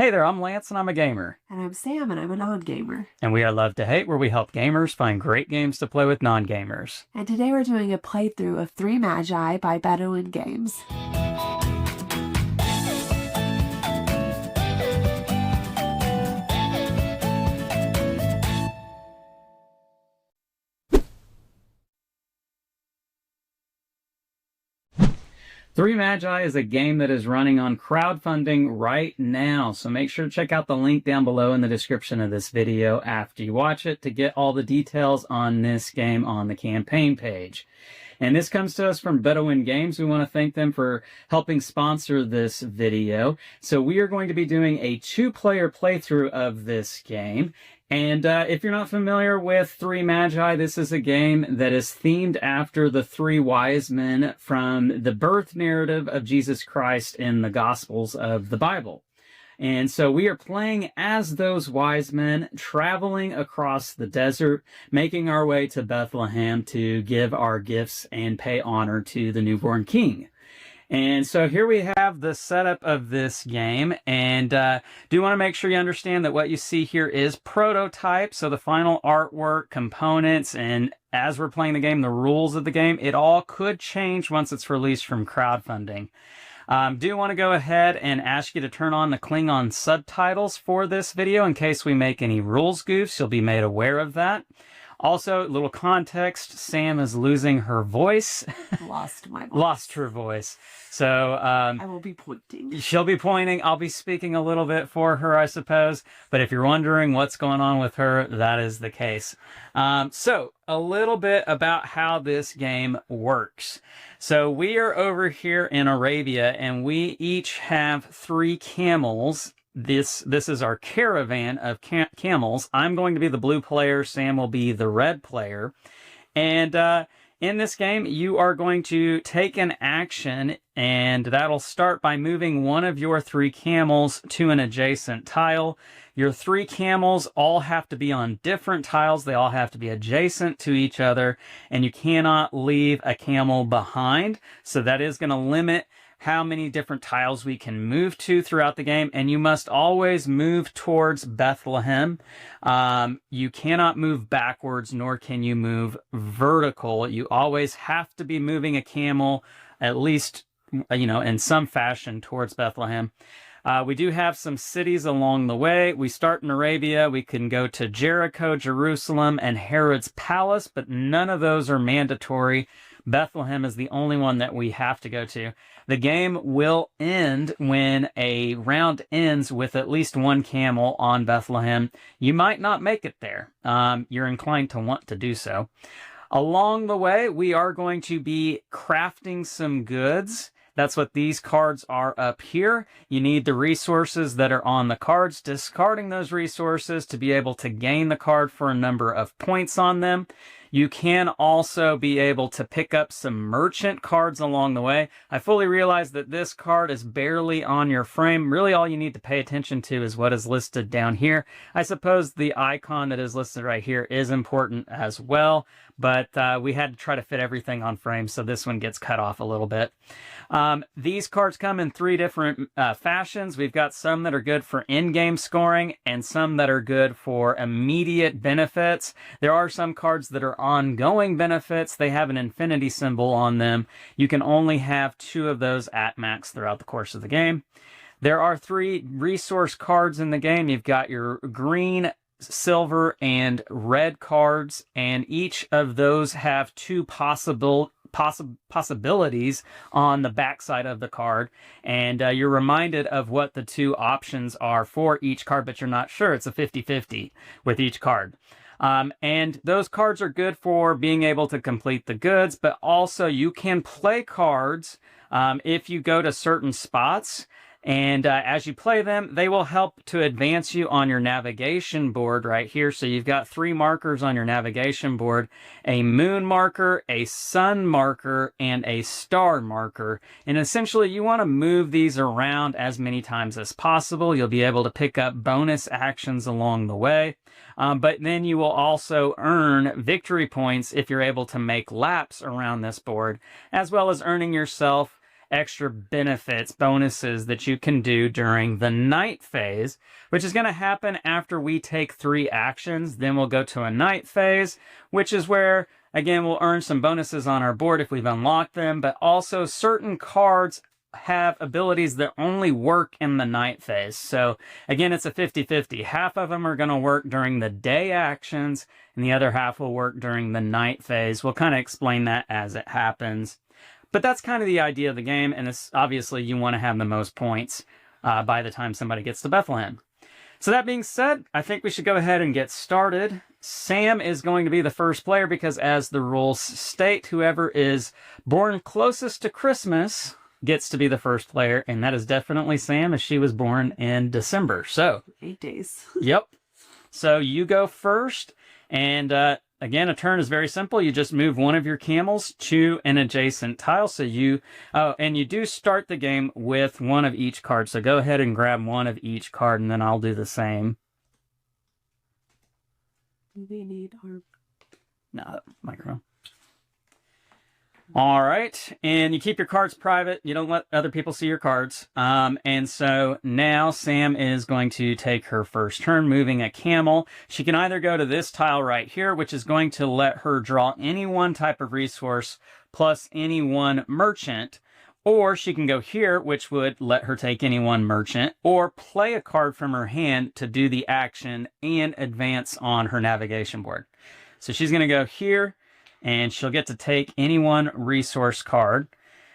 Hey there, I'm Lance and I'm a gamer. And I'm Sam, and I'm a non-gamer. And we are Love to Hate, where we help gamers find great games to play with non-gamers. And today we're doing a playthrough of Three Magi by Bedouin Games. Three Magi is a game that is running on crowdfunding right now, so make sure to check out the link down below in the description of this video after you watch it to get all the details on this game on the campaign page. And this comes to us from Bedouin Games. We want to thank them for helping sponsor this video. So we are going to be doing a two-player playthrough of this game. And if you're not familiar with Three Magi, this is a game that is themed after the three wise men from the birth narrative of Jesus Christ in the Gospels of the Bible. And so we are playing as those wise men, traveling across the desert, making our way to Bethlehem to give our gifts and pay honor to the newborn king. And so here we have the setup of this game, and do want to make sure you understand that what you see here is prototype, so the final artwork, components, and as we're playing the game, the rules of the game, it all could change once it's released from crowdfunding. Do want to go ahead and ask you to turn on the Klingon subtitles for this video in case we make any rules goofs. You'll be made aware of that. Also, little context, Sam is losing her voice. Lost my voice. Lost her voice. So I will be pointing. She'll be pointing. I'll be speaking a little bit for her, I suppose. But if you're wondering what's going on with her, that is the case. So a little bit about how this game works. So we are over here in Arabia, and we each have 3 camels. This is our caravan of camels. I'm going to be the blue player. Sam will be the red player. And in this game, you are going to take an action, and that'll start by moving one of your 3 camels to an adjacent tile. Your 3 camels all have to be on different tiles. They all have to be adjacent to each other, and you cannot leave a camel behind. So that is going to limit how many different tiles we can move to throughout the game, and you must always move towards Bethlehem. You cannot move backwards, nor can you move vertical. You always have to be moving a camel, at least, in some fashion towards Bethlehem. We do have some cities along the way. We start in Arabia. We can go to Jericho, Jerusalem, and Herod's palace, but none of those are mandatory. Bethlehem is the only one that we have to go to. The game will end when a round ends with at least 1 camel on Bethlehem. You might not make it there. You're inclined to want to do so. Along the way, we are going to be crafting some goods. That's what these cards are up here. You need the resources that are on the cards, discarding those resources to be able to gain the card for a number of points on them. You can also be able to pick up some merchant cards along the way. I fully realize that this card is barely on your frame. Really, all you need to pay attention to is what is listed down here. I suppose the icon that is listed right here is important as well, but we had to try to fit everything on frame, so this one gets cut off a little bit. These cards come in 3 different fashions. We've got some that are good for in-game scoring and some that are good for immediate benefits. There are some cards that are ongoing benefits. They have an infinity symbol on them. You can only have 2 of those at max throughout the course of the game. There are 3 resource cards in the game. You've got your green, silver, and red cards, and each of those have 2 possibilities on the backside of the card, and you're reminded of what the 2 options are for each card, but you're not sure. It's a 50-50 with each card. And those cards are good for being able to complete the goods, but also you can play cards if you go to certain spots. And as you play them, they will help to advance you on your navigation board right here. So you've got 3 markers on your navigation board: a moon marker, a sun marker, and a star marker. And essentially, you want to move these around as many times as possible. You'll be able to pick up bonus actions along the way. But then you will also earn victory points if you're able to make laps around this board, as well as earning yourself extra benefits, bonuses that you can do during the night phase, which is going to happen after we take 3 actions. Then we'll go to a night phase, which is where, again, we'll earn some bonuses on our board if we've unlocked them, but also certain cards have abilities that only work in the night phase. So again, it's a 50-50. Half of them are going to work during the day actions, and the other half will work during the night phase. We'll kind of explain that as it happens. But that's kind of the idea of the game, and it's obviously you want to have the most points by the time somebody gets to Bethlehem. So that being said, I think we should go ahead and get started. Sam is going to be the first player because, as the rules state, whoever is born closest to Christmas gets to be the first player, and that is definitely Sam, as she was born in December. So 8 days. Yep. So you go first, and again, a turn is very simple. You just move one of your camels to an adjacent tile. So and you do start the game with one of each card. So go ahead and grab one of each card, and then I'll do the same. We need our... No, microphone. All right, and you keep your cards private. You don't let other people see your cards. And so now Sam is going to take her first turn, moving a camel. She can either go to this tile right here, which is going to let her draw any one type of resource plus any one merchant, or she can go here, which would let her take any one merchant, or play a card from her hand to do the action and advance on her navigation board. So she's going to go here, and she'll get to take any one resource card.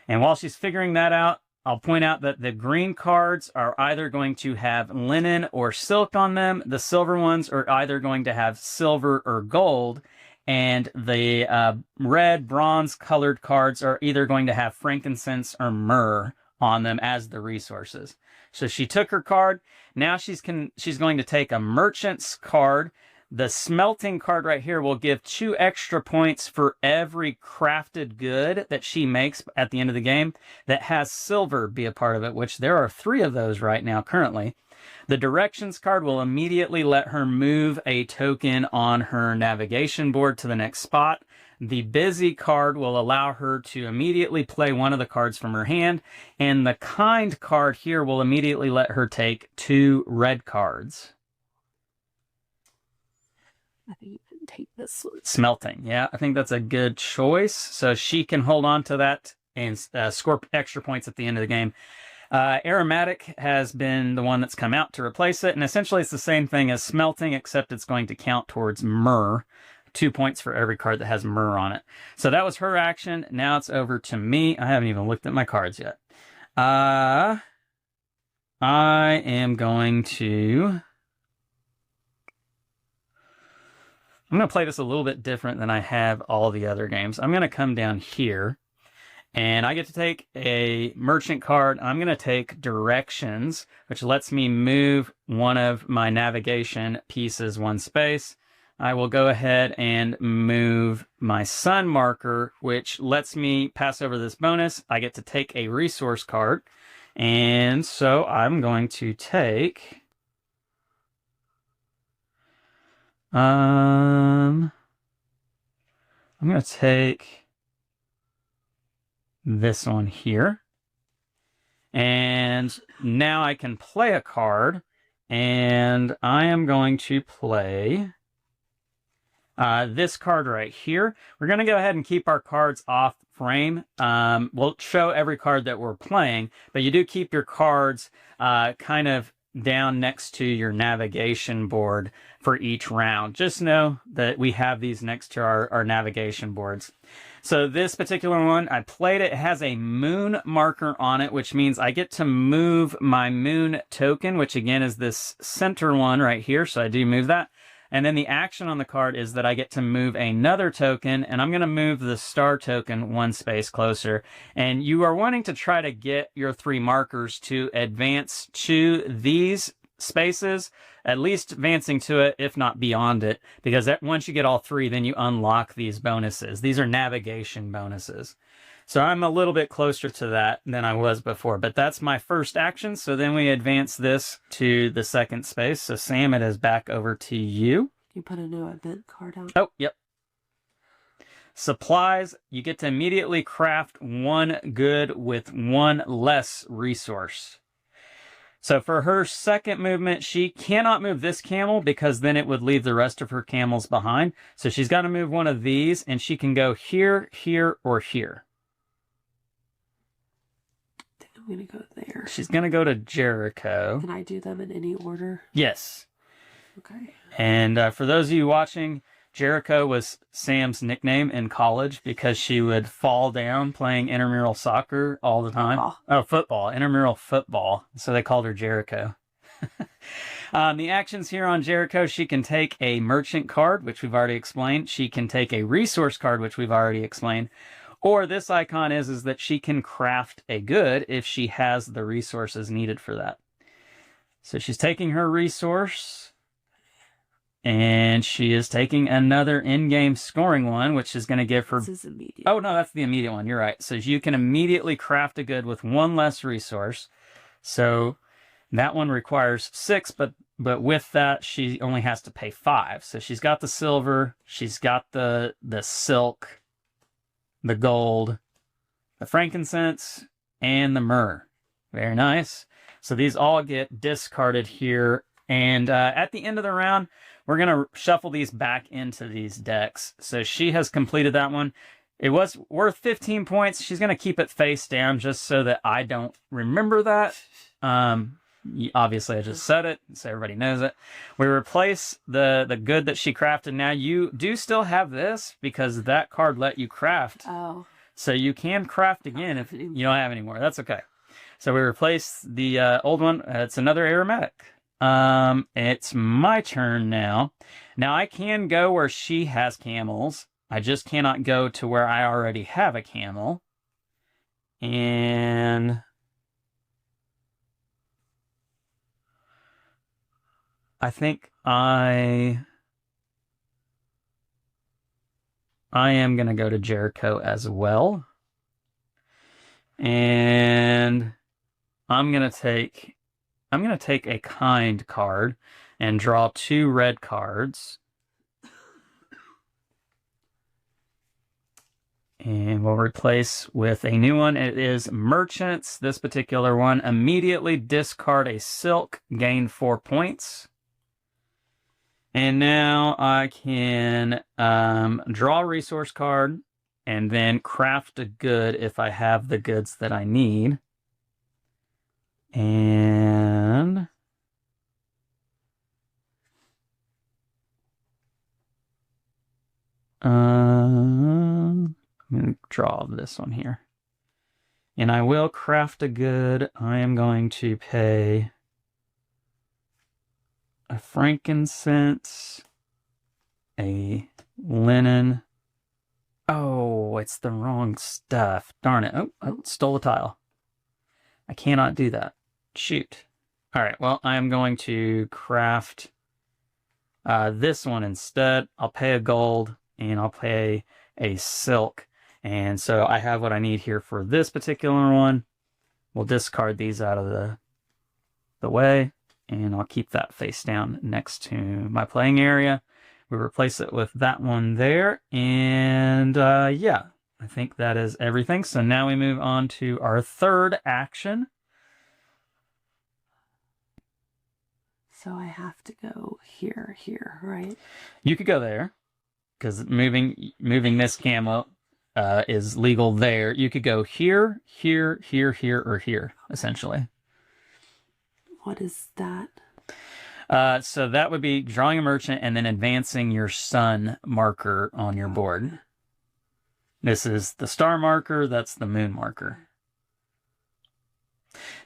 And while she's figuring that out, I'll point out that the green cards are either going to have linen or silk on them. The silver ones are either going to have silver or gold. And the red, bronze colored cards are either going to have frankincense or myrrh on them as the resources. So she took her card. Now she's going to take a merchant's card. The smelting card right here will give 2 extra points for every crafted good that she makes at the end of the game that has silver be a part of it, which there are 3 of those right now currently. The directions card will immediately let her move a token on her navigation board to the next spot. The busy card will allow her to immediately play one of the cards from her hand, and the kind card here will immediately let her take 2 red cards. I think you can take this one. Smelting. Yeah, I think that's a good choice. So she can hold on to that and score extra points at the end of the game. Aromatic has been the one that's come out to replace it. And essentially it's the same thing as smelting, except it's going to count towards myrrh. 2 points for every card that has myrrh on it. So that was her action. Now it's over to me. I haven't even looked at my cards yet. I am going to... I'm going to play this a little bit different than I have all the other games. I'm going to come down here, and I get to take a merchant card. I'm going to take directions, which lets me move one of my navigation pieces 1 space. I will go ahead and move my sun marker, which lets me pass over this bonus. I get to take a resource card, and so I'm going to take... I'm going to take this one here. And now I can play a card. And I am going to play this card right here. We're going to go ahead and keep our cards off frame. We'll show every card that we're playing, but you do keep your cards kind of down next to your navigation board for each round. Just know that we have these next to our navigation boards. So this particular one, I played it. It has a moon marker on it, which means I get to move my moon token, which again is this center one right here. So I do move that. And then the action on the card is that I get to move another token, and I'm going to move the star token 1 space closer. And you are wanting to try to get your 3 markers to advance to these spaces, at least advancing to it, if not beyond it, because once you get all 3, then you unlock these bonuses. These are navigation bonuses. So I'm a little bit closer to that than I was before, but that's my first action. So then we advance this to the second space. So Sam, it is back over to you. You put a new event card out. Oh, yep. Supplies, you get to immediately craft one good with one less resource. So for her second movement, she cannot move this camel because then it would leave the rest of her camels behind. So she's got to move one of these, and she can go here, here, or here. I'm going to go there. She's going to go to Jericho. Can I do them in any order? Yes. Okay. And for those of you watching, Jericho was Sam's nickname in college because she would fall down playing intramural soccer all the time. Football. Oh, football. Intramural football. So they called her Jericho. The actions here on Jericho, she can take a merchant card, which we've already explained. She can take a resource card, which we've already explained. Or this icon is that she can craft a good if she has the resources needed for that. So she's taking her resource. And she is taking another in-game scoring one, which is going to give her... This is immediate. Oh, no, that's the immediate one. You're right. So you can immediately craft a good with one less resource. So that one requires 6, but with that, she only has to pay 5. So she's got the silver, she's got the silk, the gold, the frankincense, and the myrrh. Very nice. So these all get discarded here. And at the end of the round, we're going to shuffle these back into these decks. So she has completed that one. It was worth 15 points. She's going to keep it face down just so that I don't remember that. Obviously, I just said it, so everybody knows it. We replace the good that she crafted. Now, you do still have this because that card let you craft. Oh. So you can craft again if you don't have any more. That's okay. So we replace the old one. It's another aromatic. It's my turn now. Now I can go where she has camels. I just cannot go to where I already have a camel. And I think I am going to go to Jericho as well. And I'm going to take a kind card and draw 2 red cards. And we'll replace with a new one. It is Merchants. This particular one, immediately discard a silk, gain 4 points. And now I can draw a resource card and then craft a good if I have the goods that I need. And I'm going to draw this one here. And I will craft a good. I am going to pay a frankincense, a linen. Oh, it's the wrong stuff. Darn it. Oh, I stole a tile. I cannot do that. Shoot. All right, well, I am going to craft this one instead. I'll pay a gold, and I'll pay a silk. And so I have what I need here for this particular one. We'll discard these out of the way, and I'll keep that face down next to my playing area. We replace it with that one there, and yeah, I think that is everything. So now we move on to our third action. So I have to go here, right? You could go there, because moving this camel is legal there. You could go here, here, here, here, or here, essentially. What is that? So that would be drawing a merchant and then advancing your sun marker on your board. This is the star marker, that's the moon marker.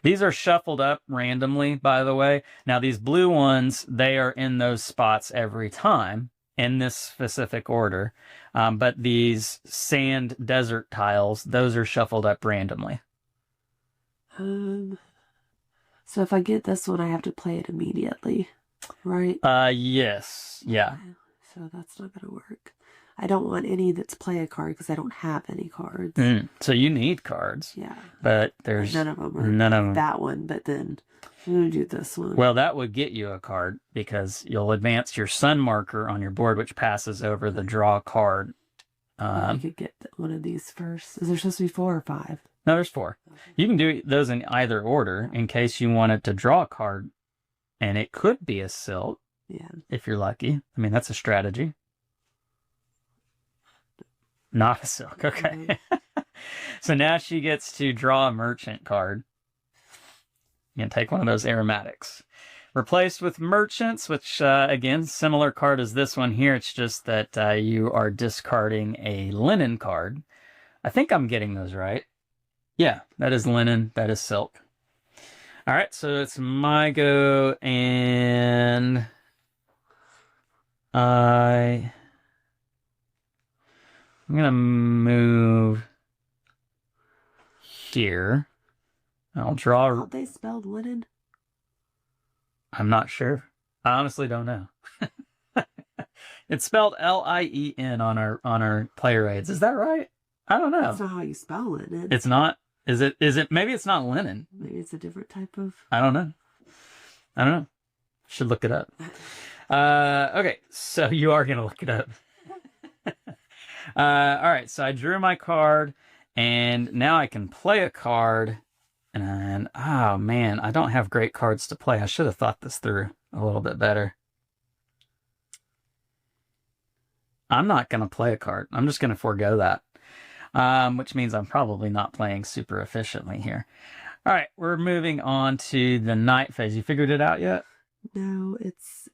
These are shuffled up randomly, by the way. Now, these blue ones, they are in those spots every time in this specific order. But these sand desert tiles, those are shuffled up randomly. So if I get this one, I have to play it immediately, right? Yes. Yeah. So that's not going to work. I don't want any that's play a card because I don't have any cards. So you need cards. Yeah. But there's none of them are none of them. that one, but then I'm going to do this one. Well, that would get you a card because you'll advance your sun marker on your board, which passes over the draw card I could get one of these first. Is there supposed to be 4 or 5? No, there's 4. You can do those in either order in case you wanted to draw a card, and it could be a silk. Yeah. If you're lucky. I mean, that's a strategy. Not a silk. Okay. So now she gets to draw a merchant card. You can take one of those aromatics. Replaced with merchants, which, again, similar card as this one here. It's just that you are discarding a linen card. I think I'm getting those right. Yeah, that is linen. That is silk. All right, so it's my go, and I'm going to move here. I'll draw. How they spelled linen? I'm not sure. I honestly don't know. It's spelled Lien on our player aids. Is that right? I don't know. That's not how you spell linen. It's not. Is it? Maybe it's not linen. Maybe it's a different type of. I don't know. Should look it up. Okay, so you are gonna look it up. All right, so I drew my card, and now I can play a card. And oh man, I don't have great cards to play. I should have thought this through a little bit better. I'm not gonna play a card. I'm just gonna forego that. Which means I'm probably not playing super efficiently here. All right, we're moving on to the night phase. You figured it out yet? No, it's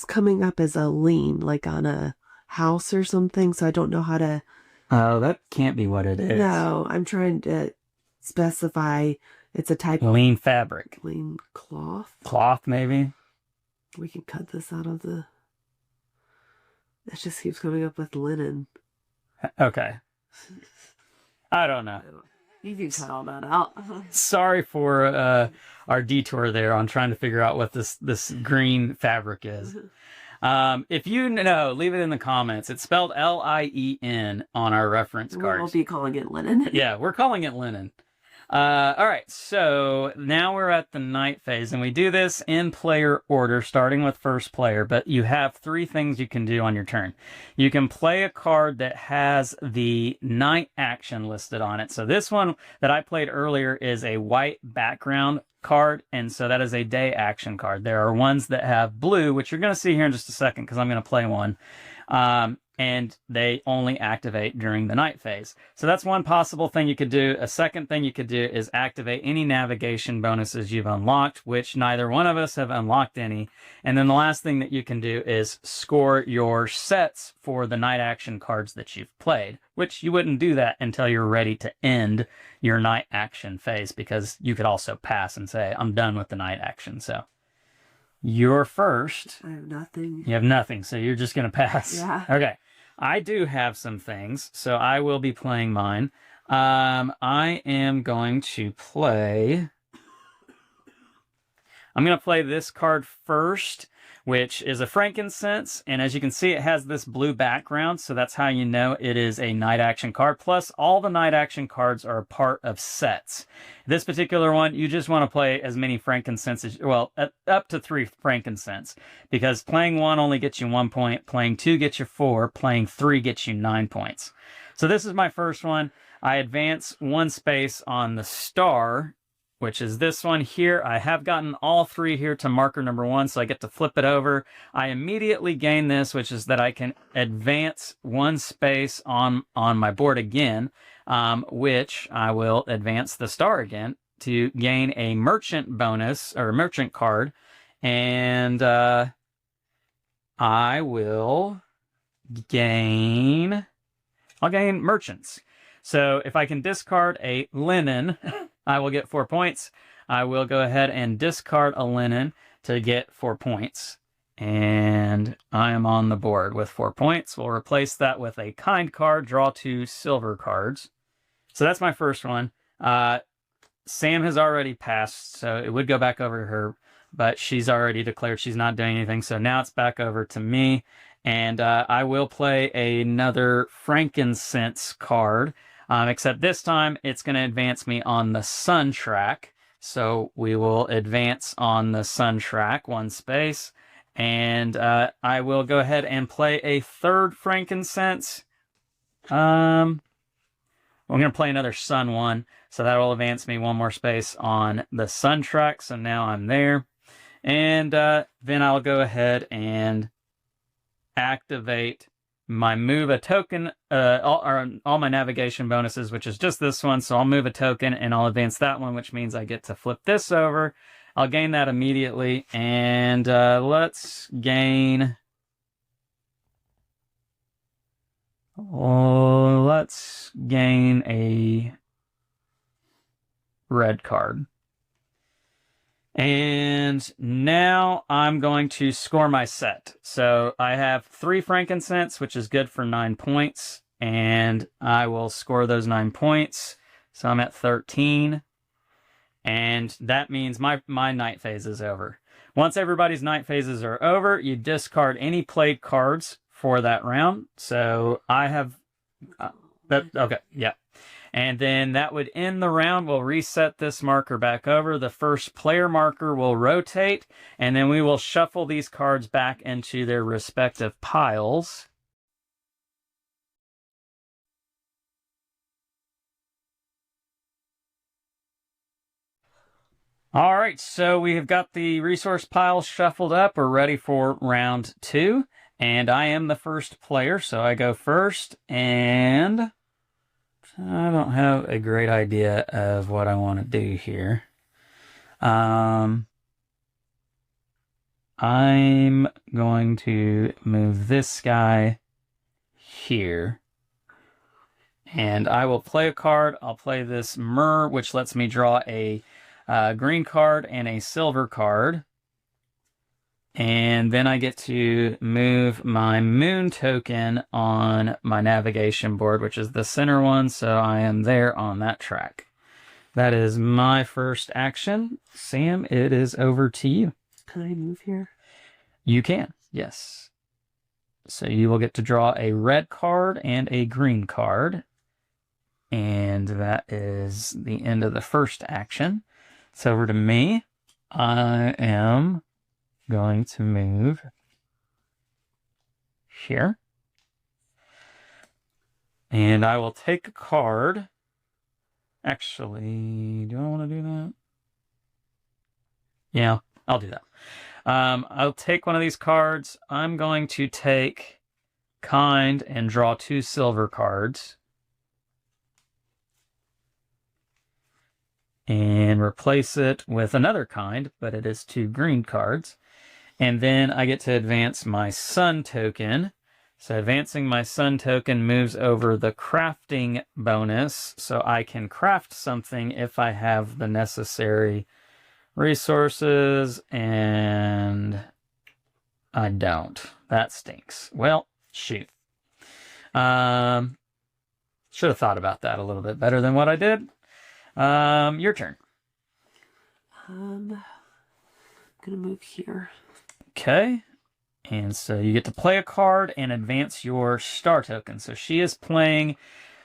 coming up as a lien, like on a house or something, so I don't know how to. Oh, that can't be what it is. No, I'm trying to specify it's a type of lien fabric. Lien cloth. Cloth, maybe? We can cut this out of the. It just keeps coming up with linen. Okay. I don't know. You can cut all that out. Sorry for our detour there on trying to figure out what this green fabric is. If you know, leave it in the comments. It's spelled Lien on our reference cards. We'll be calling it linen. Yeah, we're calling it linen. All right, so now we're at the night phase, and we do this in player order, starting with first player, but you have 3 things you can do on your turn. You can play a card that has the night action listed on it. So this one that I played earlier is a white background card, and so that is a day action card. There are ones that have blue, which you're going to see here in just a second because I'm going to play one. And they only activate during the night phase. So that's one possible thing you could do. A second thing you could do is activate any navigation bonuses you've unlocked, which neither one of us have unlocked any. And then the last thing that you can do is score your sets for the night action cards that you've played, which you wouldn't do that until you're ready to end your night action phase, because you could also pass and say, I'm done with the night action. So you're first. I have nothing. You have nothing, so you're just going to pass. Yeah. Okay. I do have some things, so I will be playing mine. I am going to play... I'm going to play this card first, which is a frankincense, and as you can see, it has this blue background, so that's how you know it is a night action card. Plus, all the night action cards are a part of sets. This particular one, you just want to play as many frankincenses, well, up to 3 frankincense, because playing 1 only gets you 1 point, playing 2 gets you 4, playing 3 gets you 9 points. So this is my first one. I advance 1 space on the star, which is this one here. I have gotten all 3 here to marker number 1, so I get to flip it over. I immediately gain this, which is that I can advance 1 space on my board again, which I will advance the star again to gain a merchant bonus, or a merchant card, and I will gain... I'll gain merchants. So if I can discard a linen... I will get 4 points. I will go ahead and discard a linen to get 4 points. And I am on the board with 4 points. We'll replace that with a kind card, draw 2 silver cards. So that's my first one. Sam has already passed, so it would go back over to her, but she's already declared she's not doing anything. So now it's back over to me. And I will play another frankincense card. Except this time, it's going to advance me on the sun track. So we will advance on the sun track 1 space. And I will go ahead and play a 3rd frankincense. I'm going to play another sun 1. So that will advance me 1 more space on the sun track. So now I'm there. And then I'll go ahead and activate my move a token, all my navigation bonuses, which is just this one. So I'll move a token and I'll advance that one, which means I get to flip this over. I'll gain that immediately. And let's gain... let's gain a red card. And now I'm going to score my set. So I have 3 frankincense, which is good for 9 points. And I will score those 9 points. So I'm at 13. And that means my night phase is over. Once everybody's night phases are over, you discard any played cards for that round. So I have... okay, yeah. And then that would end the round. We'll reset this marker back over. The first player marker will rotate, and then we will shuffle these cards back into their respective piles. All right, so we have got the resource piles shuffled up. We're ready for round 2, and I am the first player, so I go first, and... I don't have a great idea of what I want to do here. I'm going to move this guy here. And I will play a card. I'll play this Myrrh, which lets me draw a green card and a silver card. And then I get to move my moon token on my navigation board, which is the center one, so I am there on that track. That is my first action. Sam, it is over to you. Can I move here? You can, yes. So you will get to draw a red card and a green card. And that is the end of the first action. It's over to me. I am... going to move here. And I will take a card. Actually, do I want to do that? Yeah, I'll do that. I'll take one of these cards. I'm going to take Kind and draw 2 silver cards. And replace it with another Kind, but it is 2 green cards. And then I get to advance my sun token. So advancing my sun token moves over the crafting bonus. So I can craft something if I have the necessary resources. And I don't. That stinks. Well, shoot. Should have thought about that a little bit better than what I did. Your turn. I'm gonna move here. Okay. And so you get to play a card and advance your star token. So she is playing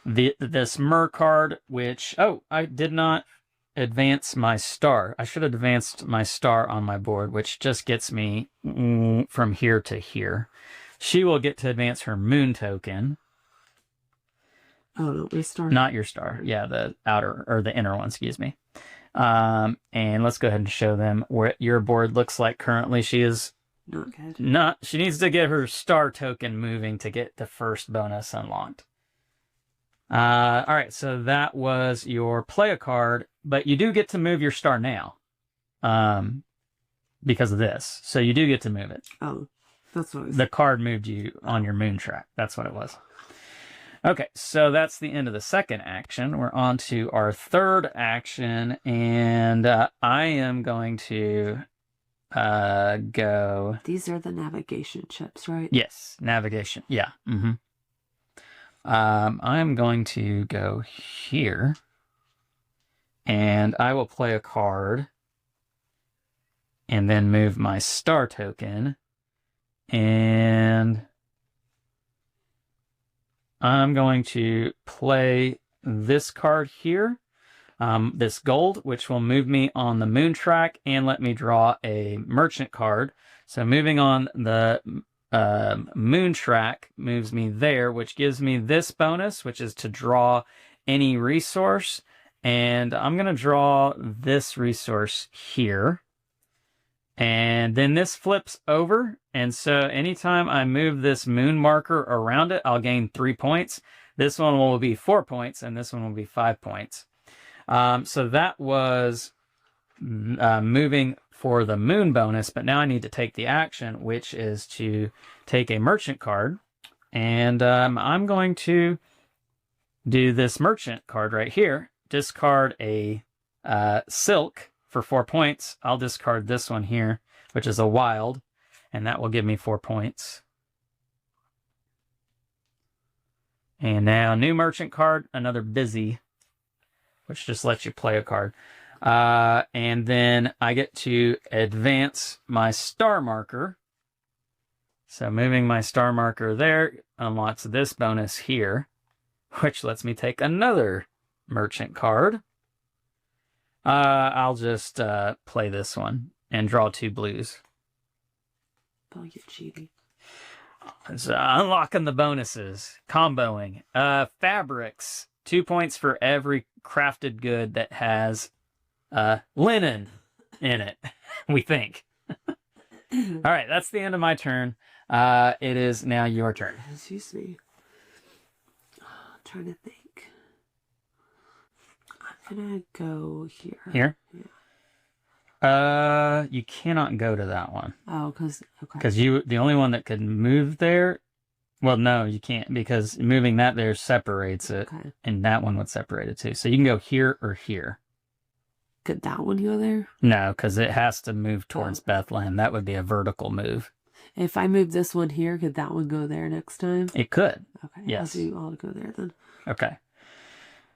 this Myrrh card, which... oh, I did not advance my star. I should have advanced my star on my board, which just gets me from here to here. She will get to advance her moon token. Oh, not my star. Not your star. Yeah, the outer, or the inner one, excuse me. And let's go ahead and show them what your board looks like currently. She is... not good. she needs to get her star token moving to get the first bonus unlocked. All right, so that was your play a card, but you do get to move your star now, because of this. So you do get to move it. Oh, that's what it was. The card moved you on your moon track. That's what it was. Okay, so that's the end of the second action. We're on to our third action, and I am going to go... These are the navigation chips, right? Yes, navigation. Yeah. Mm-hmm. I'm going to go here, and I will play a card, and then move my star token, and I'm going to play this card here. this gold, which will move me on the moon track and let me draw a merchant card. So moving on the moon track moves me there, which gives me this bonus, which is to draw any resource. And I'm going to draw this resource here. And then this flips over. And so anytime I move this moon marker around it, I'll gain 3 points. This one will be 4 points, and this one will be 5 points. So that was moving for the moon bonus, but now I need to take the action, which is to take a merchant card. And I'm going to do this merchant card right here. Discard a silk for 4 points. I'll discard this one here, which is a wild, and that will give me 4 points. And now new merchant card, another busy, which just lets you play a card. And then I get to advance my star marker. So moving my star marker there unlocks this bonus here, which lets me take another merchant card. I'll just play this one and draw 2 blues. Oh, you're cheating. So unlocking the bonuses, comboing. Fabrics, 2 points for every crafted good that has linen in it, we think. All right, that's the end of my turn. It is now your turn. Excuse me. I'm trying to think. I'm gonna go here. Here? Yeah. You cannot go to that one. Oh, okay. Because the only one that could move there. Well, no, you can't, because moving that there separates it, Okay. and that one would separate it too. So you can go here or here. Could that one go there? No, because it has to move towards Oh. Bethlehem. That would be a vertical move. If I move this one here, could that one go there next time? It could. Okay. Yes. I'll go there then. Okay.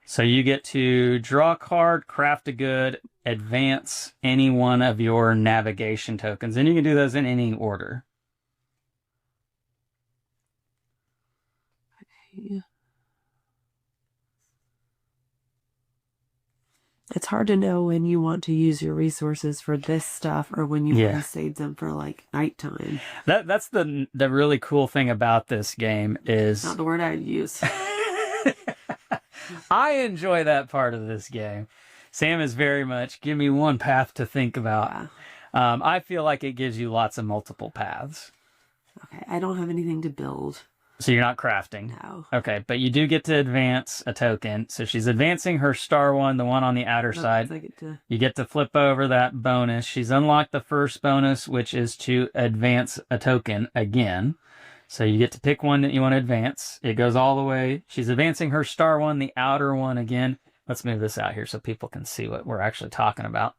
So you get to draw a card, craft a good, advance any one of your navigation tokens, and you can do those in any order. Okay. It's hard to know when you want to use your resources for this stuff or when you want to save them for like nighttime. That's the really cool thing about this game is Not the word I'd use. I enjoy that part of this game. Sam is very much give me one path to think about. Yeah. I feel like it gives you lots of multiple paths. Okay, I don't have anything to build. So you're not crafting. No. Okay, but you do get to advance a token. So she's advancing her star one, the one on the outer side. You get to flip over that bonus. She's unlocked the first bonus, which is to advance a token again. So you get to pick one that you want to advance. It goes all the way. She's advancing her star one, the outer one again. Let's move this out here so people can see what we're actually talking about.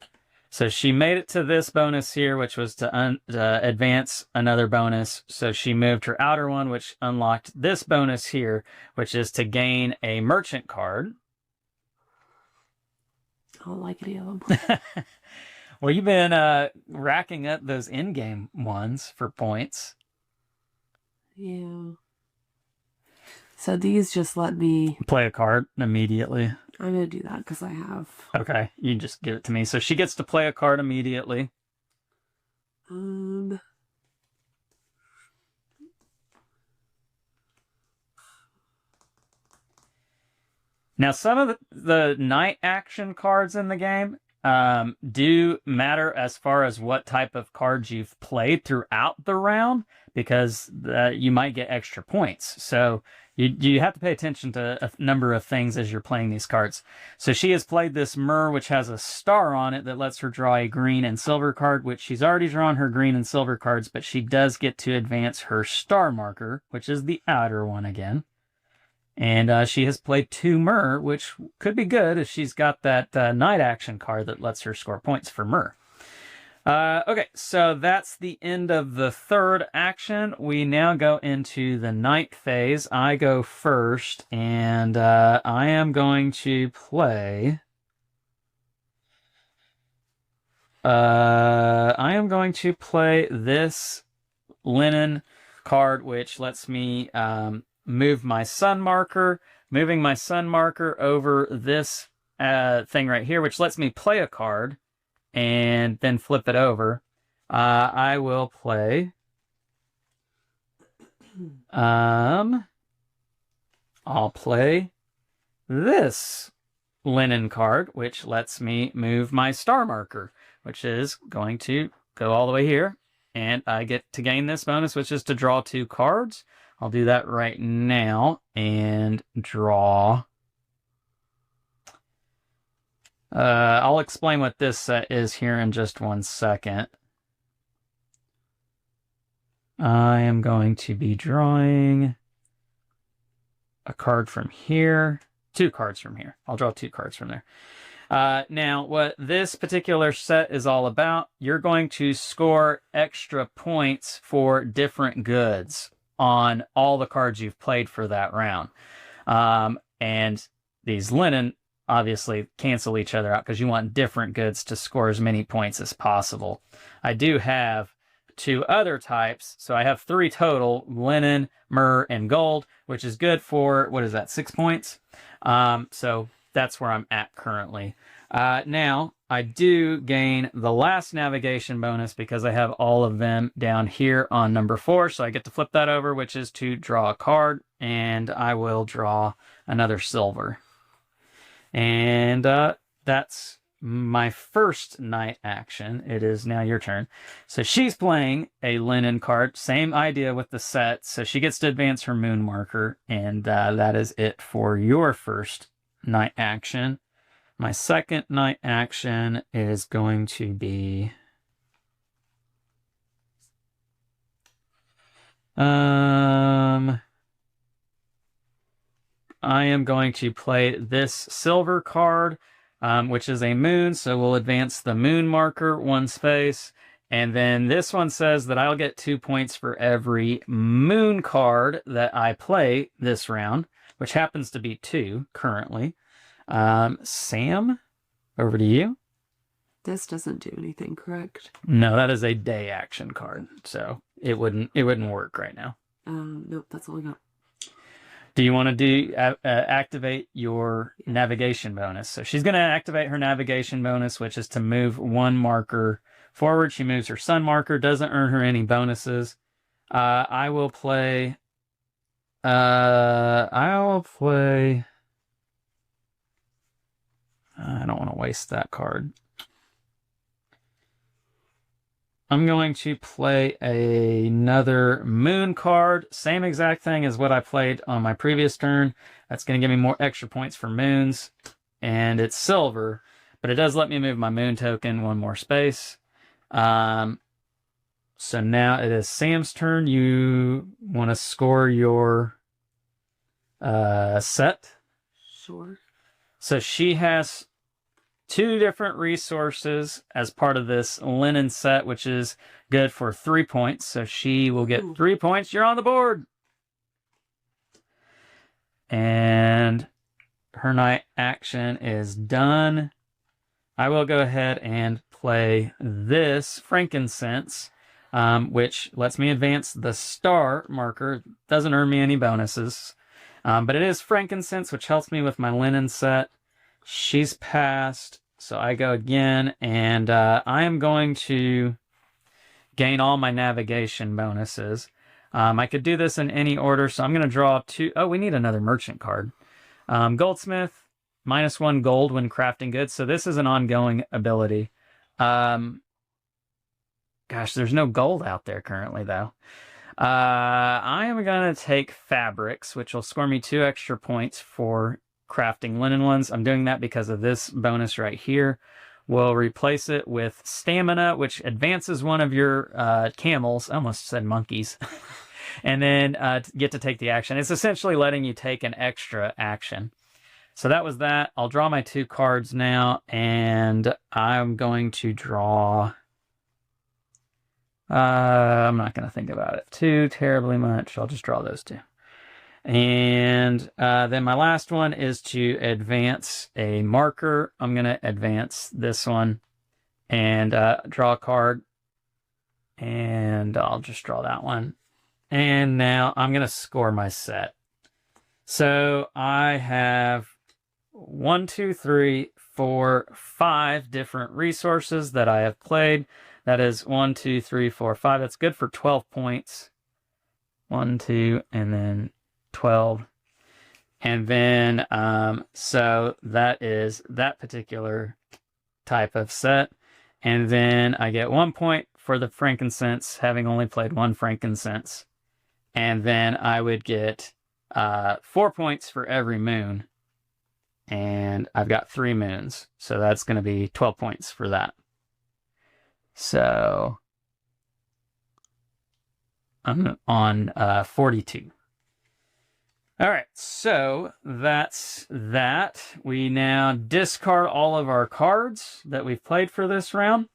So she made it to this bonus here, which was to advance another bonus. So she moved her outer one, which unlocked this bonus here, which is to gain a merchant card. I don't like any of them. Well, you've been racking up those in-game ones for points. Yeah. So these just let me play a card immediately. I'm going to do that because I have. Okay, you just give it to me. So she gets to play a card immediately. Now, some of the night action cards in the game do matter as far as what type of cards you've played throughout the round, because you might get extra points. So you have to pay attention to a number of things as you're playing these cards. So she has played this Myrrh, which has a star on it that lets her draw a green and silver card, which she's already drawn her green and silver cards, but she does get to advance her star marker, which is the outer one again. And she has played 2 Myrrh, which could be good if she's got that night action card that lets her score points for Myrrh. Okay, so that's the end of the third action. We now go into the night phase. I go first, and I am going to play... this linen card, which lets me move my sun marker. Moving my sun marker over this thing right here, which lets me play a card and then flip it over. I will play. I'll play this linen card, which lets me move my star marker, which is going to go all the way here. And I get to gain this bonus, which is to draw 2 cards. I'll do that right now and draw. I'll explain what this set is here in just one second. I am going to be drawing a card from here. 2 cards from here. I'll draw 2 cards from there. Now, what this particular set is all about, you're going to score extra points for different goods on all the cards you've played for that round. And these linen obviously cancel each other out because you want different goods to score as many points as possible. I do have 2 other types, so I have 3 total: linen, myrrh, and gold, which is good for, what is that, 6 points? So that's where I'm at currently. Now, I do gain the last navigation bonus because I have all of them down here on number 4, so I get to flip that over, which is to draw a card, and I will draw another silver. And that's my first night action. It is now your turn. So she's playing a linen card. Same idea with the set. So she gets to advance her moon marker, and that is it for your first night action. My second night action is going to be... I am going to play this silver card, which is a moon, so we'll advance the moon marker 1 space. And then this one says that I'll get 2 points for every moon card that I play this round, which happens to be 2 currently. Sam, over to you. This doesn't do anything, correct? No, that is a day action card, so it wouldn't work right now. Nope, that's all I got. Do you want to activate your navigation bonus? So she's going to activate her navigation bonus, which is to move 1 marker forward. She moves her sun marker, doesn't earn her any bonuses. I will play... I don't want to waste that card. I'm going to play another moon card. Same exact thing as what I played on my previous turn. That's going to give me more extra points for moons. And it's silver, but it does let me move my moon token 1 more space. So now it is Sam's turn. You want to score your set? Sure. So she has 2 different resources as part of this linen set, which is good for 3 points. So she will get 3 points. You're on the board. And her night action is done. I will go ahead and play this frankincense, which lets me advance the star marker. Doesn't earn me any bonuses. But it is frankincense, which helps me with my linen set. She's passed, so I go again, and I am going to gain all my navigation bonuses. I could do this in any order, so I'm going to draw 2... Oh, we need another merchant card. Goldsmith, -1 gold when crafting goods, so this is an ongoing ability. Gosh, there's no gold out there currently, though. I am going to take fabrics, which will score me 2 extra points for crafting linen ones. I'm doing that because of this bonus right here. We'll replace it with stamina, which advances one of your camels. I almost said monkeys. And then get to take the action. It's essentially letting you take an extra action. So that was that. I'll draw my 2 cards now, and I'm going to draw... I'm not going to think about it too terribly much. I'll just draw those 2. And then my last one is to advance a marker. I'm going to advance this one and draw a card. And I'll just draw that one. And now I'm going to score my set. So I have 1, 2, 3, for 5 different resources that I have played. That is 1, 2, 3, 4, 5. That's good for 12 points. 1, 2, and then 12. And then, so that is that particular type of set. And then I get 1 point for the frankincense, having only played 1 frankincense. And then I would get 4 points for every moon. And I've got 3 moons. So that's going to be 12 points for that. So I'm on 42. All right, so that's that. We now discard all of our cards that we've played for this round.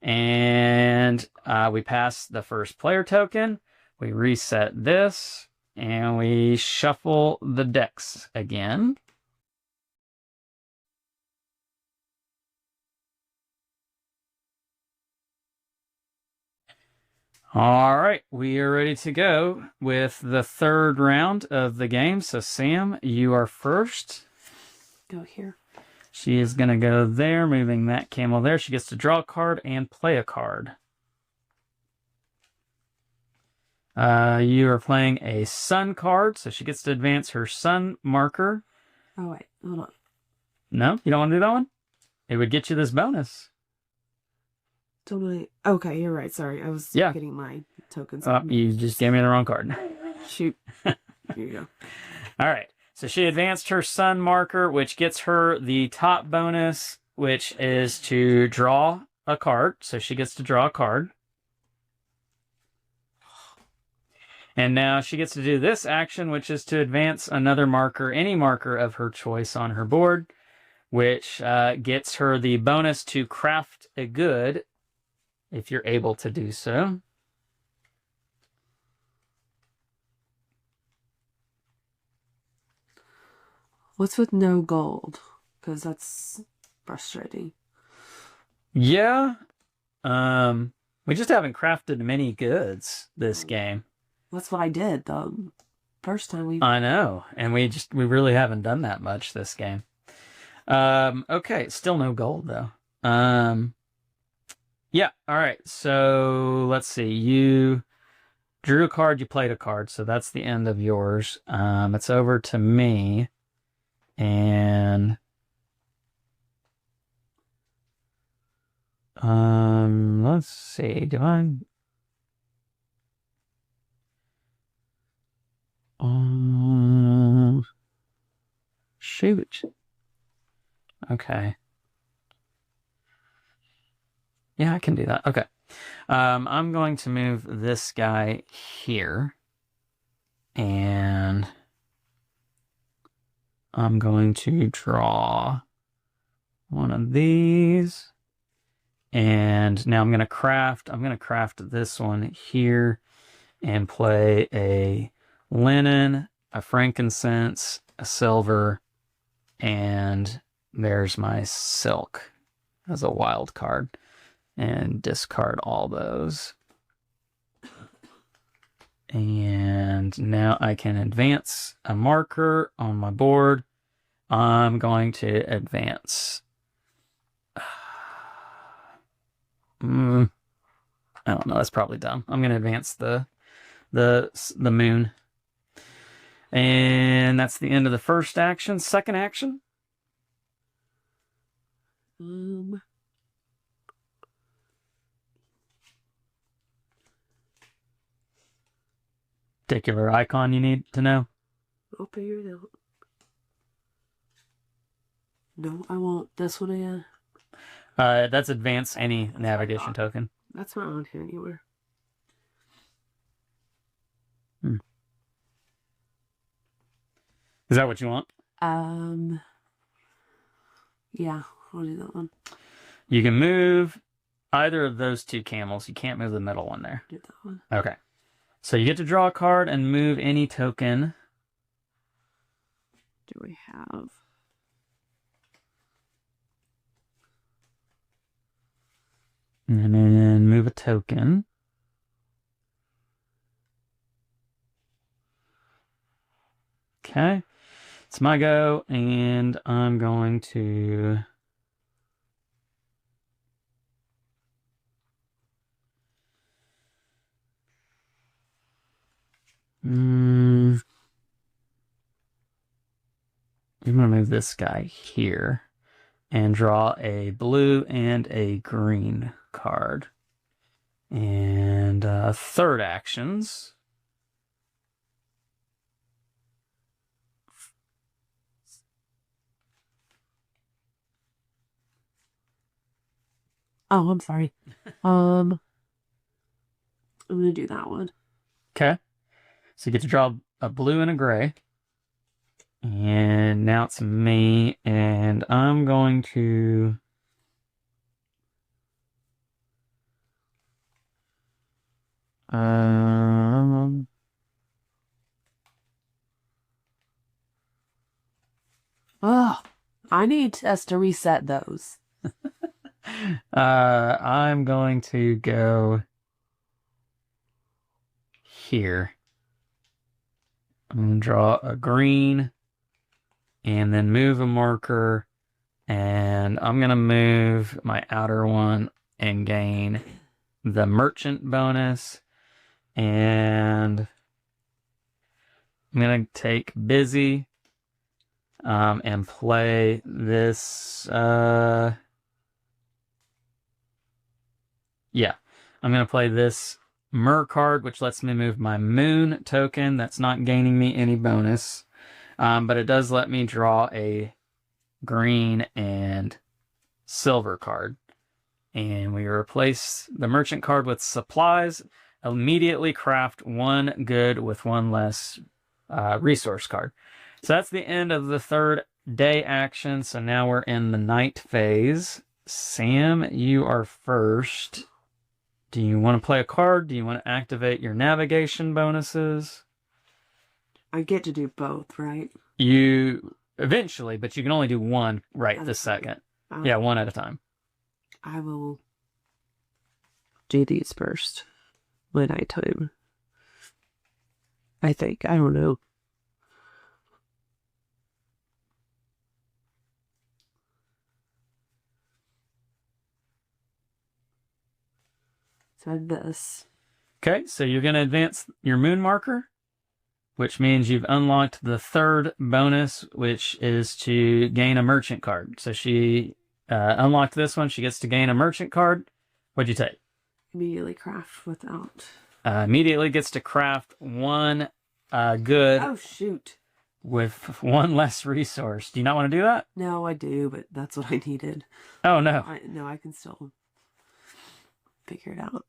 And we pass the first player token. We reset this. And we shuffle the decks again. All right, we are ready to go with the third round of the game. So, Sam, you are first. Go here. She is going to go there, moving that camel there. She gets to draw a card and play a card. You are playing a sun card, so she gets to advance her sun marker. Oh, wait. Hold on. No? You don't want to do that one? It would get you this bonus. Okay, you're right. Sorry. I was getting my tokens. You just gave me the wrong card. Shoot. Here you go. All right. So she advanced her sun marker, which gets her the top bonus, which is to draw a card. So she gets to draw a card. And now she gets to do this action, which is to advance another marker, any marker of her choice on her board, which gets her the bonus to craft a good, if you're able to do so. What's with no gold? Because that's frustrating. Yeah. We just haven't crafted many goods this game. That's what I did the first time we... I know. And we really haven't done that much this game. Okay. Still no gold, though. Yeah. All right. So let's see. You drew a card. You played a card. So that's the end of yours. It's over to me. And let's see. Do I? Shoot. Okay. Yeah, I can do that. Okay. I'm going to move this guy here. And I'm going to draw one of these. And now I'm going to craft this one here and play a linen, a frankincense, a silver, and there's my silk as a wild card. And discard all those. And now I can advance a marker on my board. I'm going to advance. I don't know. That's probably dumb. I'm going to advance the moon. And that's the end of the first action. Second action. Particular icon you need to know? I'll figure it out. No, I won't. This one again. That's advance any navigation token. That's not on here anywhere. Is that what you want? Yeah, I'll do that one. You can move either of those 2 camels. You can't move the middle one there. Do that one. Okay. So you get to draw a card and move any token. Do we have? And then move a token. Okay. It's my go, and I'm going to I'm going to move this guy here and draw a blue and a green card. And third actions. Oh, I'm sorry. I'm gonna do that one. Okay. So you get to draw a blue and a gray. And now it's me, and I'm going to... Oh, I need us to reset those. I'm going to go here. I'm going to draw a green and then move a marker, and I'm going to move my outer one and gain the merchant bonus, and I'm going to take busy and play this yeah, I'm going to play this Mer card, which lets me move my Moon token. That's not gaining me any bonus. But it does let me draw a green and silver card. And we replace the merchant card with supplies. Immediately craft one good with one less resource card. So that's the end of the third day action. So now we're in the night phase. Sam, you are first. Do you want to play a card? Do you want to activate your navigation bonuses? I get to do both, right? You eventually, but you can only do one right this second. Yeah, one at a time. I will do these first. When nighttime. I think. I don't know. So this. Okay, so you're going to advance your moon marker, which means you've unlocked the third bonus, which is to gain a merchant card. So she unlocked this one. She gets to gain a merchant card. What'd you take? Immediately craft without. Immediately gets to craft one good. Oh, shoot. With one less resource. Do you not want to do that? No, I do, but that's what I needed. Oh, no. No, I can still figure it out.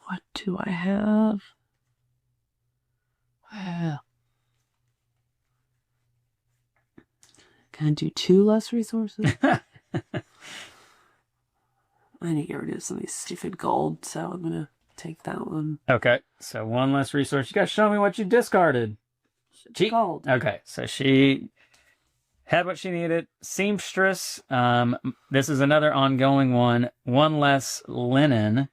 What do I have? Well, can I do 2 less resources? I need to get rid of some of these stupid gold, so I'm gonna take that one. Okay, so one less resource. You gotta show me what you discarded. Gold. Okay, so she had what she needed. Seamstress. This is another ongoing one. One less linen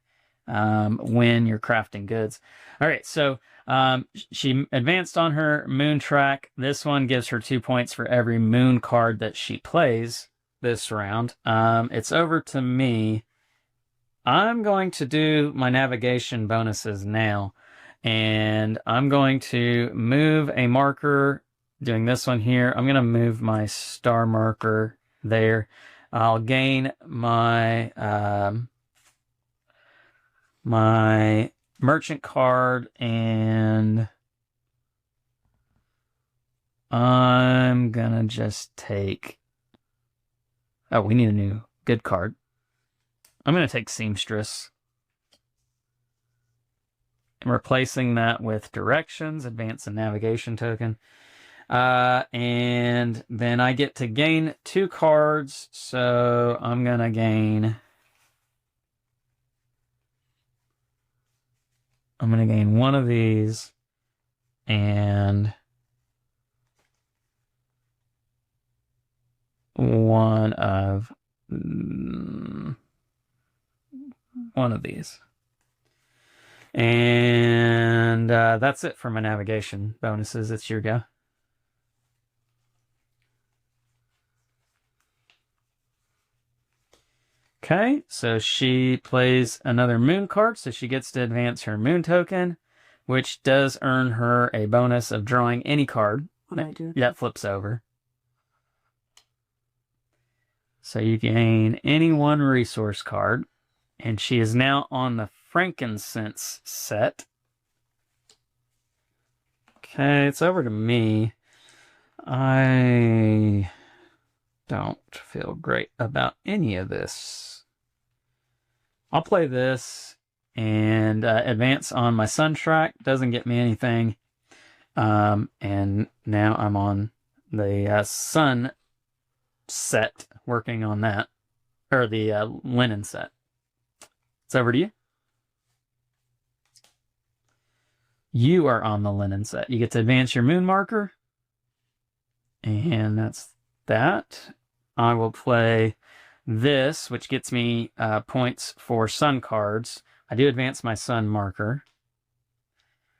when you're crafting goods. All right, so she advanced on her moon track. This one gives her 2 points for every moon card that she plays this round. It's over to me. I'm going to do my navigation bonuses now, and I'm going to move a marker, doing this one here. I'm going to move my star marker there. I'll gain my my merchant card, and I'm going to just take... Oh, we need a new good card. I'm going to take Seamstress. I'm replacing that with Directions, Advance and Navigation token. And then I get to gain 2 cards, so I'm going to gain... I'm going to gain one of these, and one of these. And that's it for my navigation bonuses. It's your go. Okay, so she plays another moon card, so she gets to advance her moon token, which does earn her a bonus of drawing any card. What I do? That flips over. So you gain any one resource card, and she is now on the frankincense set. Okay, it's over to me. I don't feel great about any of this. I'll play this and advance on my sun track. Doesn't get me anything. And now I'm on the sun set, working on that. Or the linen set. It's over to you. You are on the linen set. You get to advance your moon marker. And that's that. I will play this, which gets me points for sun cards. I do advance my sun marker.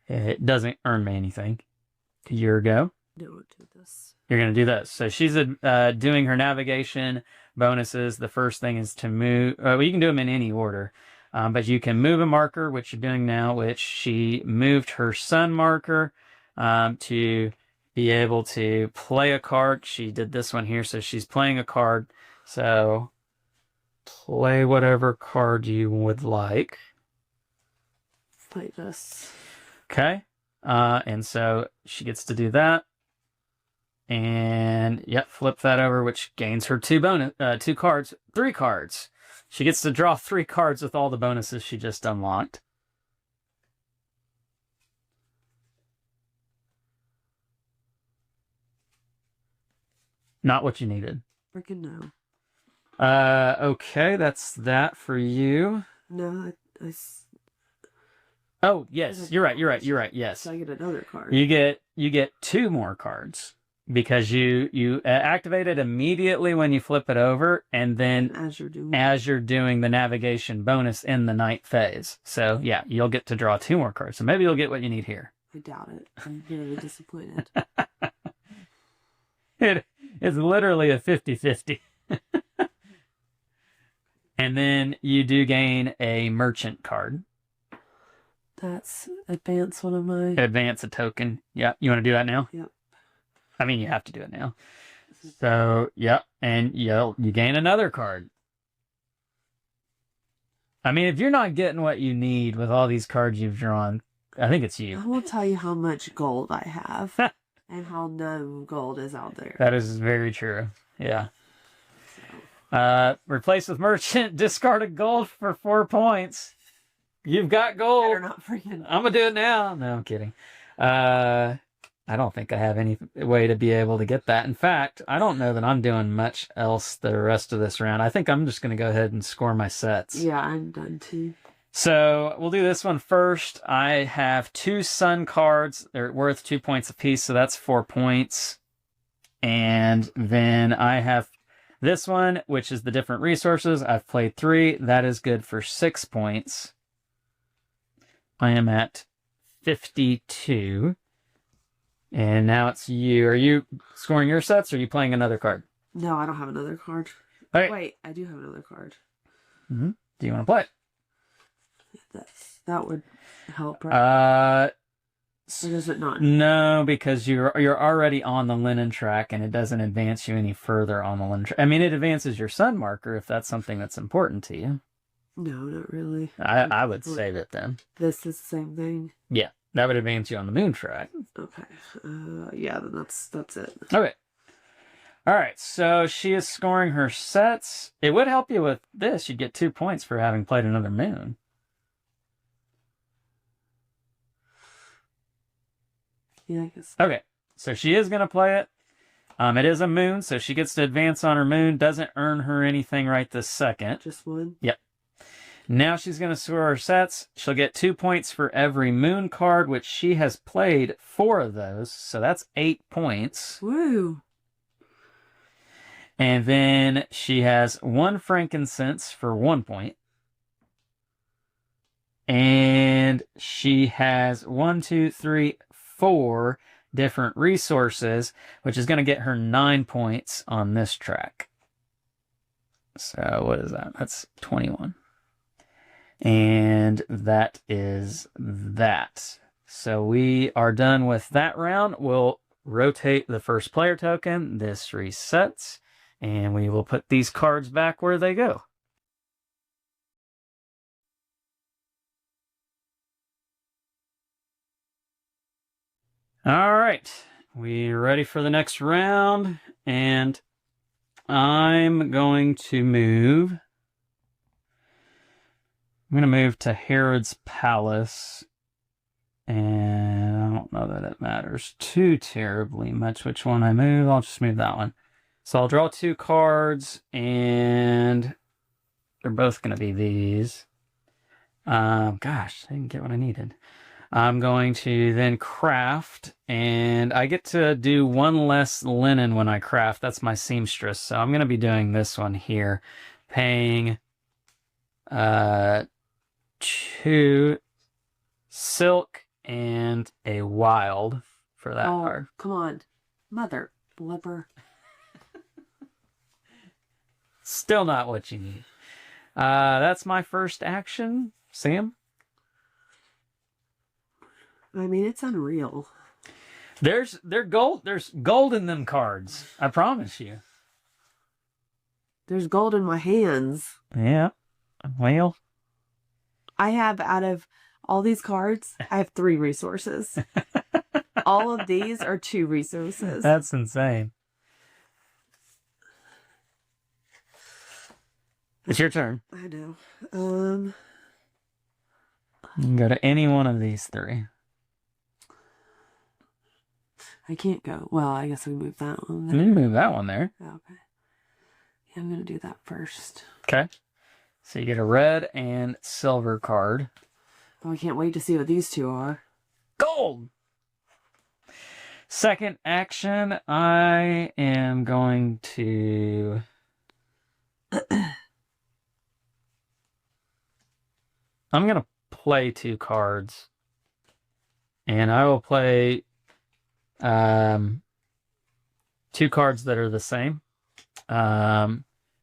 It doesn't earn me anything. A year ago. Do this. You're going to do this. So she's doing her navigation bonuses. The first thing is to move. Well, you can do them in any order. But you can move a marker, which you're doing now, which she moved her sun marker to be able to play a card. She did this one here, so she's playing a card. So play whatever card you would like. Play this. Okay. And so she gets to do that. And yep, flip that over, which gains her three cards. She gets to draw 3 cards with all the bonuses she just unlocked. Not what you needed. Freaking no. Okay, that's that for you. No, Oh, yes, you're right, yes. So I get another card. You get 2 more cards. Because you activate it immediately when you flip it over, and then as you're doing the navigation bonus in the night phase. So yeah, you'll get to draw 2 more cards. So maybe you'll get what you need here. I doubt it. I'm really disappointed. It is literally a 50-50. And then you do gain a merchant card. That's advance one of my... Advance a token. Yeah, you want to do that now? Yep. I mean, you have to do it now. So, yep, and you gain another card. I mean, if you're not getting what you need with all these cards you've drawn, I think it's you. I won't tell you how much gold I have and how no gold is out there. That is very true. Yeah. Replace with merchant, discard a gold for 4 points. You've got gold. Better not freaking... I'm going to do it now. No, I'm kidding. I don't think I have any way to be able to get that. In fact, I don't know that I'm doing much else the rest of this round. I think I'm just going to go ahead and score my sets. Yeah, I'm done too. So we'll do this one first. I have 2 sun cards. They're worth 2 points apiece, so that's 4 points. And then I have this one, which is the different resources. I've played 3. That is good for 6 points. I am at 52. And now it's you. Are you scoring your sets, or are you playing another card? No, I don't have another card. All right. Wait, I do have another card. Mm-hmm. Do you want to play it? That would help, right? Or does it not? No, because you're already on the linen track, and it doesn't advance you any further on the linen track. I mean, it advances your sun marker if that's something that's important to you. No, not really. I would save it then. This is the same thing. Yeah, that would advance you on the moon track. Okay. Yeah, then that's it. Okay. All right, so she is scoring her sets. It would help you with this. You'd get 2 points for having played another moon. Yeah, I guess. Okay, so she is going to play it. It is a moon, so she gets to advance on her moon. Doesn't earn her anything right this second. Just one? Yep. Now she's going to score her sets. She'll get 2 points for every moon card, which she has played 4 of those. So that's 8 points. Woo! And then she has 1 frankincense for 1 point. And she has 4 different resources, which is going to get her 9 points on this track. So what is that? That's 21. And that is that. So we are done with that round. We'll rotate the first player token. This resets. And we will put these cards back where they go. All right. We're ready for the next round. And I'm going to move. I'm going to move to Herod's Palace. And I don't know that it matters too terribly much which one I move. I'll just move that one. So I'll draw 2 cards, and they're both going to be these. Gosh, I didn't get what I needed. I'm going to then craft, and I get to do 1 less linen when I craft. That's my seamstress. So I'm going to be doing this one here, paying 2 silk and a wild for that card. Come on. Mother blubber. Still not what you need. That's my first action. Sam? I mean, it's unreal. There's gold in them cards. I promise you. There's gold in my hands. Yeah. Well, I have, out of all these cards, I have 3 resources. All of these are 2 resources. That's insane. It's your turn. I know. You can go to any one of these 3. I can't go. Well, I guess we move that one You there. can move that one there. Okay. Yeah, I'm going to do that first. Okay. So you get a red and silver card. Oh, I can't wait to see what these 2 are. Gold! Second action, I am going to... I'm going to play 2 cards. And I will play 2 cards that are the same.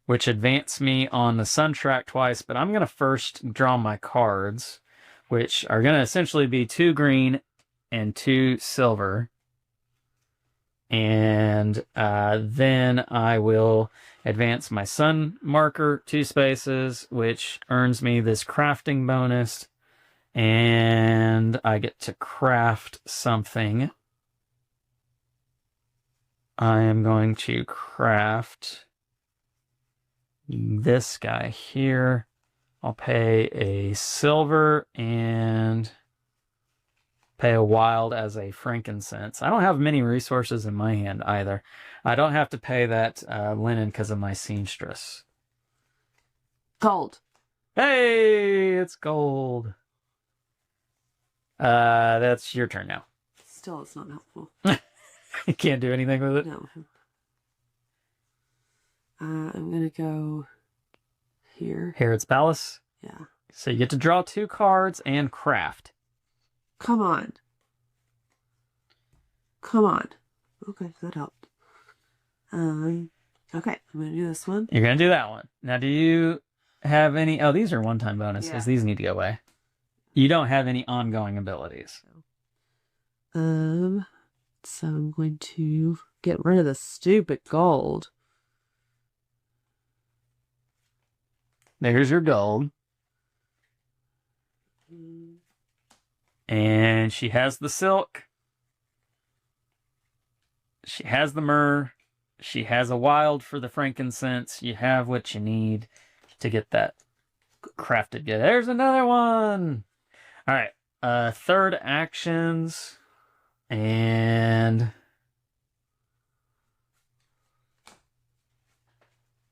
Which advance me on the sun track twice. But I'm going to first draw my cards, which are going to essentially be 2 green and 2 silver. And then I will advance my sun marker 2 spaces, which earns me this crafting bonus. And I get to craft something. I am going to craft this guy here. I'll pay a silver and pay a wild as a frankincense. I don't have many resources in my hand either. I don't have to pay that linen because of my seamstress. Gold. Hey, it's gold. That's your turn now. Still, it's not helpful. You can't do anything with it? No. I'm going to go here. Herod's Palace. Yeah. So you get to draw 2 cards and craft. Come on. Come on. Okay, that helped. Okay, I'm going to do this one. You're going to do that one. Now, do you have any... Oh, these are one-time bonuses. Yeah. These need to go away. You don't have any ongoing abilities. So I'm going to get rid of the stupid gold. There's your gold. And she has the silk. She has the myrrh. She has a wild for the frankincense. You have what you need to get that crafted good. There's another one. All right. Third actions. And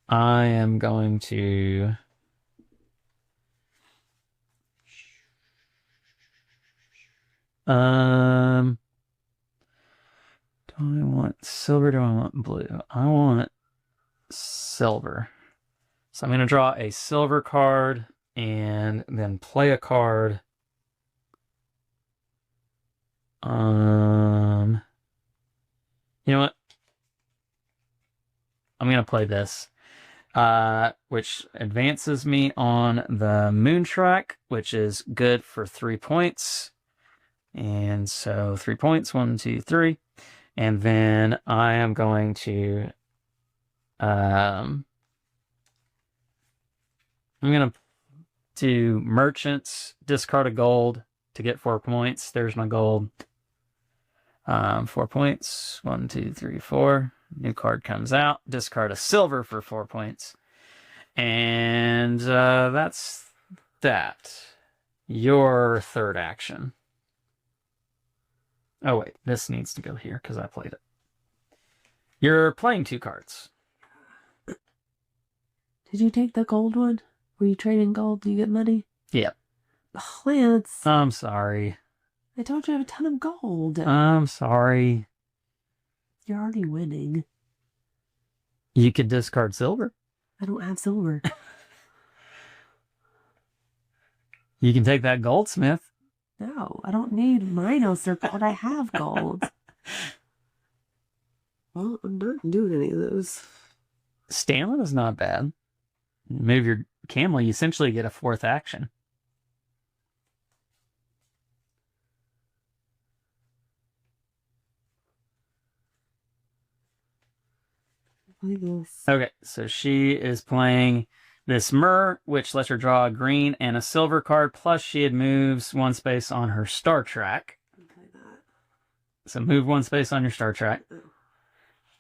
I am going to... do I want silver? Do I want blue? I want silver. So I'm going to draw a silver card and then play a card. You know what? I'm going to play this. which advances me on the moon track, which is good for 3 points. And so 3 points, 1, 2, 3. And then I am going to, I'm going to do merchants, discard a gold to get 4 points. There's my gold. 4 points. 1, 2, 3, 4. New card comes out. Discard a silver for 4 points. And that's that. Your third action. Oh, wait. This needs to go here because I played it. You're playing 2 cards. Did you take the gold one? Were you trading gold? Do you get money? Yep. Oh, Lance. I'm sorry. I told you I have a ton of gold. I'm sorry. You're already winning. You could discard silver. I don't have silver. You can take that goldsmith. No, I don't need Rhino Circle, but I have gold. Well, I'm not doing any of those. Stamina's not bad. Move your camel, you essentially get a 4th action. Okay, so she is playing this Myrrh, which lets her draw a green and a silver card, plus she had moves 1 space on her star track. So move 1 space on your star track.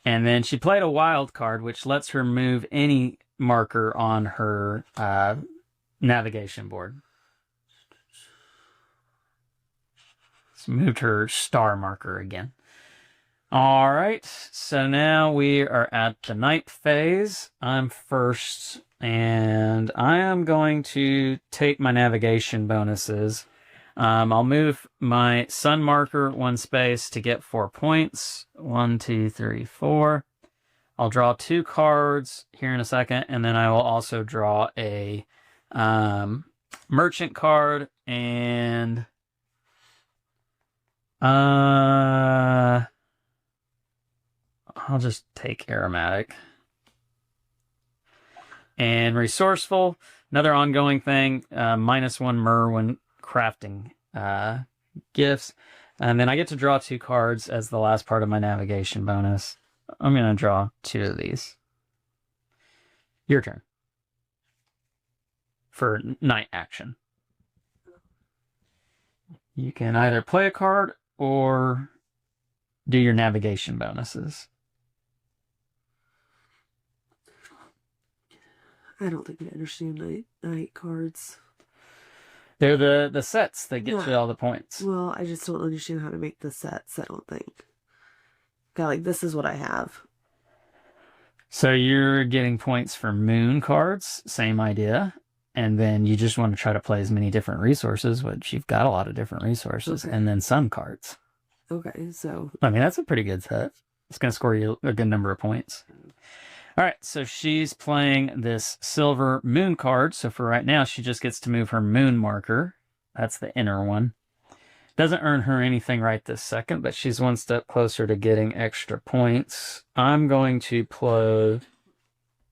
And then she played a wild card, which lets her move any marker on her navigation board. So moved her star marker again. All right, so now we are at the night phase. I'm first, and I am going to take my navigation bonuses. I'll move my sun marker 1 space to get 4 points. 1, 2, 3, 4. I'll draw 2 cards here in a second, and then I will also draw a merchant card, and I'll just take aromatic. And resourceful, another ongoing thing, -1 myrrh when crafting gifts. And then I get to draw 2 cards as the last part of my navigation bonus. I'm going to draw 2 of these. Your turn. For night action. You can either play a card or do your navigation bonuses. I don't think I understand night cards. They're the sets that get you all the points. Well, I just don't understand how to make the sets, I don't think. Okay, like, this is what I have. So you're getting points for moon cards, same idea. And then you just want to try to play as many different resources, which you've got a lot of different resources. Okay. And then sun cards. Okay, so... I mean, that's a pretty good set. It's going to score you a good number of points. All right, so she's playing this silver moon card. So for right now, she just gets to move her moon marker. That's the inner one. Doesn't earn her anything right this second, but she's 1 step closer to getting extra points. I'm going to play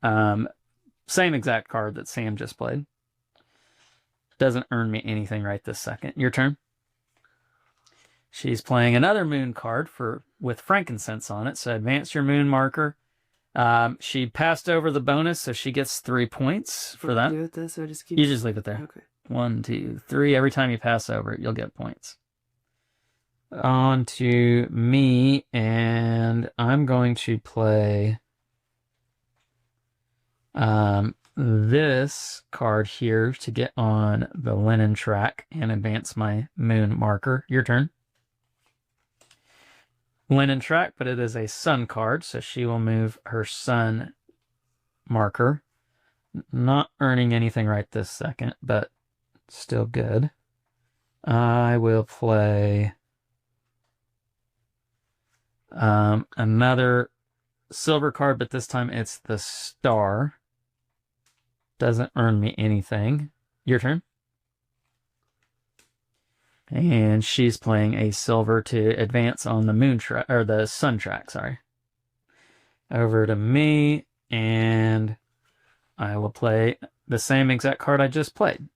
same exact card that Sam just played. Doesn't earn me anything right this second. Your turn. She's playing another moon card with frankincense on it. So advance your moon marker. She passed over the bonus, so she gets 3 points for that. Do with this, or just keep... You just leave it there. Okay. 1, 2, 3. Every time you pass over it, you'll get points. On to me, and I'm going to play this card here to get on the linen track and advance my moon marker. Your turn. Linen track, but it is a sun card, so she will move her sun marker. Not earning anything right this second, but still good. I will play another silver card, but this time it's the star. Doesn't earn me anything. Your turn. And she's playing a silver to advance on the moon track, or the sun track, sorry. Over to me, and I will play the same exact card I just played,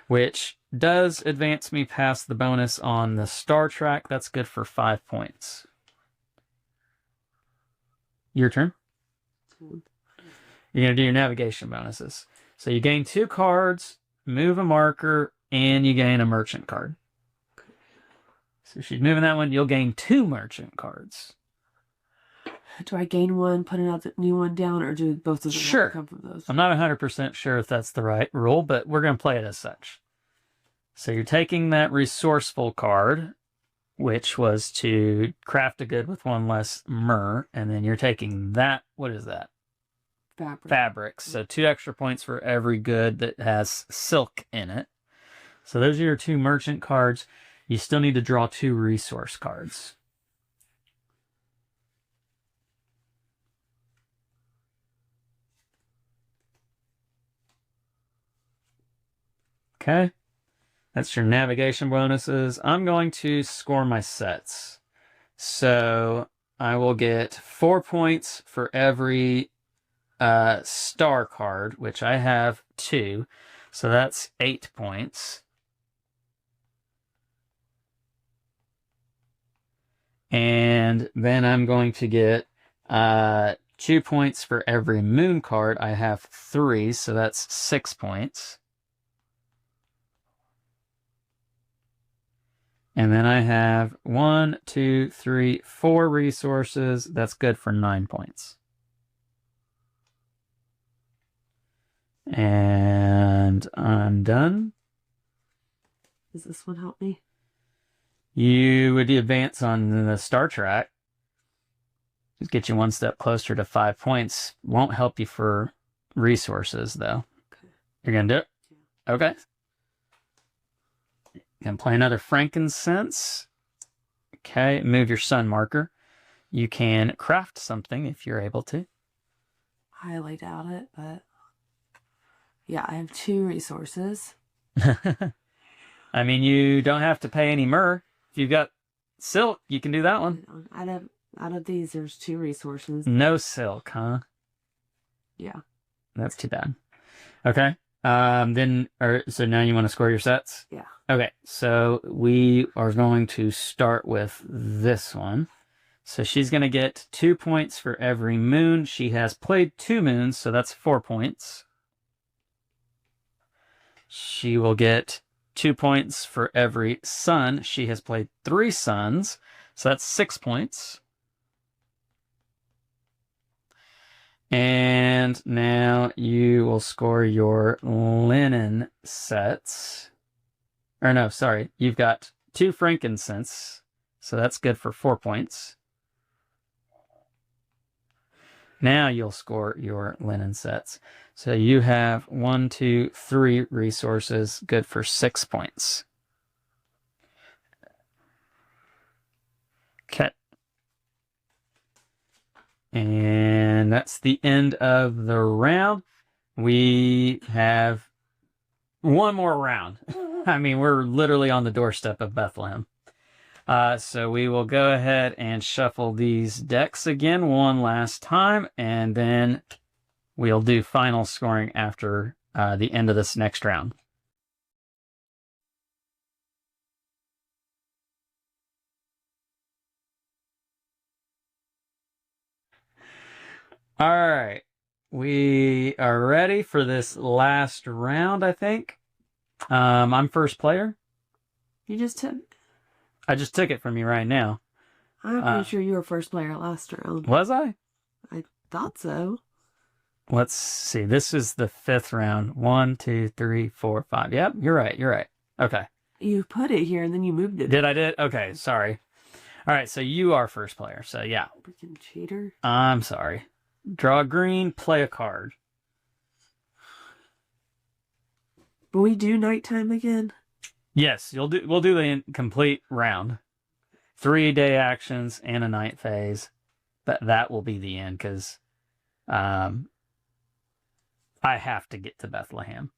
which does advance me past the bonus on the star track. That's good for 5 points. Your turn. You're going to do your navigation bonuses. So you gain 2 cards, move a marker, and you gain a merchant card. So if she's moving that one, you'll gain 2 merchant cards. Do I gain one, put another new one down, or do both of them have to come from those? I'm not 100% sure if that's the right rule, but we're going to play it as such. So you're taking that resourceful card, which was to craft a good with 1 less myrrh, and then you're taking that, what is that? Fabrics. So 2 extra points for every good that has silk in it. So those are your 2 merchant cards. You still need to draw 2 resource cards. Okay, that's your navigation bonuses. I'm going to score my sets. So I will get 4 points for every star card, which I have 2. So that's 8 points. And then I'm going to get 2 points for every moon card. I have 3, so that's 6 points. And then I have 1, 2, 3, 4 resources. That's good for 9 points. And I'm done. Does this one help me? You would advance on the star track. Just get you 1 step closer to 5 points. Won't help you for resources, though. Okay. You're going to do it? Yeah. Okay. Can play another frankincense. Okay, move your sun marker. You can craft something if you're able to. Highly doubt it, but yeah, I have 2 resources. I mean, you don't have to pay any myrrh. If you've got silk, you can do that one. Out of these, there's 2 resources. No silk, huh? Yeah. That's too bad. Okay. So now you want to score your sets? Yeah. Okay, so we are going to start with this one. So she's going to get 2 points for every moon. She has played 2 moons, so that's 4 points. She will get 2 points for every sun. She has played 3 suns, so that's 6 points. And now you will score your linen sets. Or no, sorry. You've got 2 frankincense, so that's good for 4 points. Now you'll score your linen sets. So you have 1, 2, 3 resources, good for 6 points. Okay. And that's the end of the round. We have 1 more round. I mean, we're literally on the doorstep of Bethlehem. So we will go ahead and shuffle these decks again 1 last time, and then we'll do final scoring after the end of this next round. All right. We are ready for this last round, I think. I'm first player. You just took... I just took it from you right now. I'm pretty sure you were first player last round. Was I? I thought so. Let's see. This is the 5th round. 1, 2, 3, 4, 5. Yep, you're right. You're right. Okay. You put it here and then you moved it. Did I did? Okay, sorry. All right, so you are first player. So yeah. Freaking cheater. I'm sorry. Draw a green, play a card. Will we do nighttime again? Yes, we'll do the complete round. 3-day actions and a night phase. That will be the end because I have to get to Bethlehem.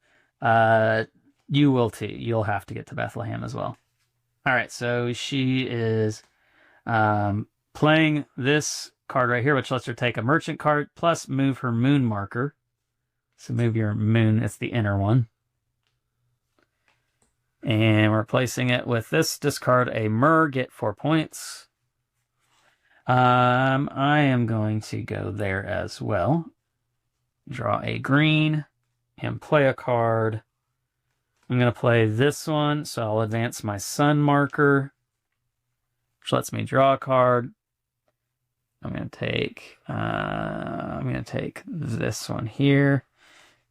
You will too. You'll have to get to Bethlehem as well. All right, so she is playing this card right here, which lets her take a merchant card plus move her moon marker. So move your moon. It's the inner one. And we're replacing it with this. Discard a Mer, get 4 points. I am going to go there as well. Draw a green and play a card. I'm going to play this one, so I'll advance my sun marker, which lets me draw a card. I'm going to take this one here,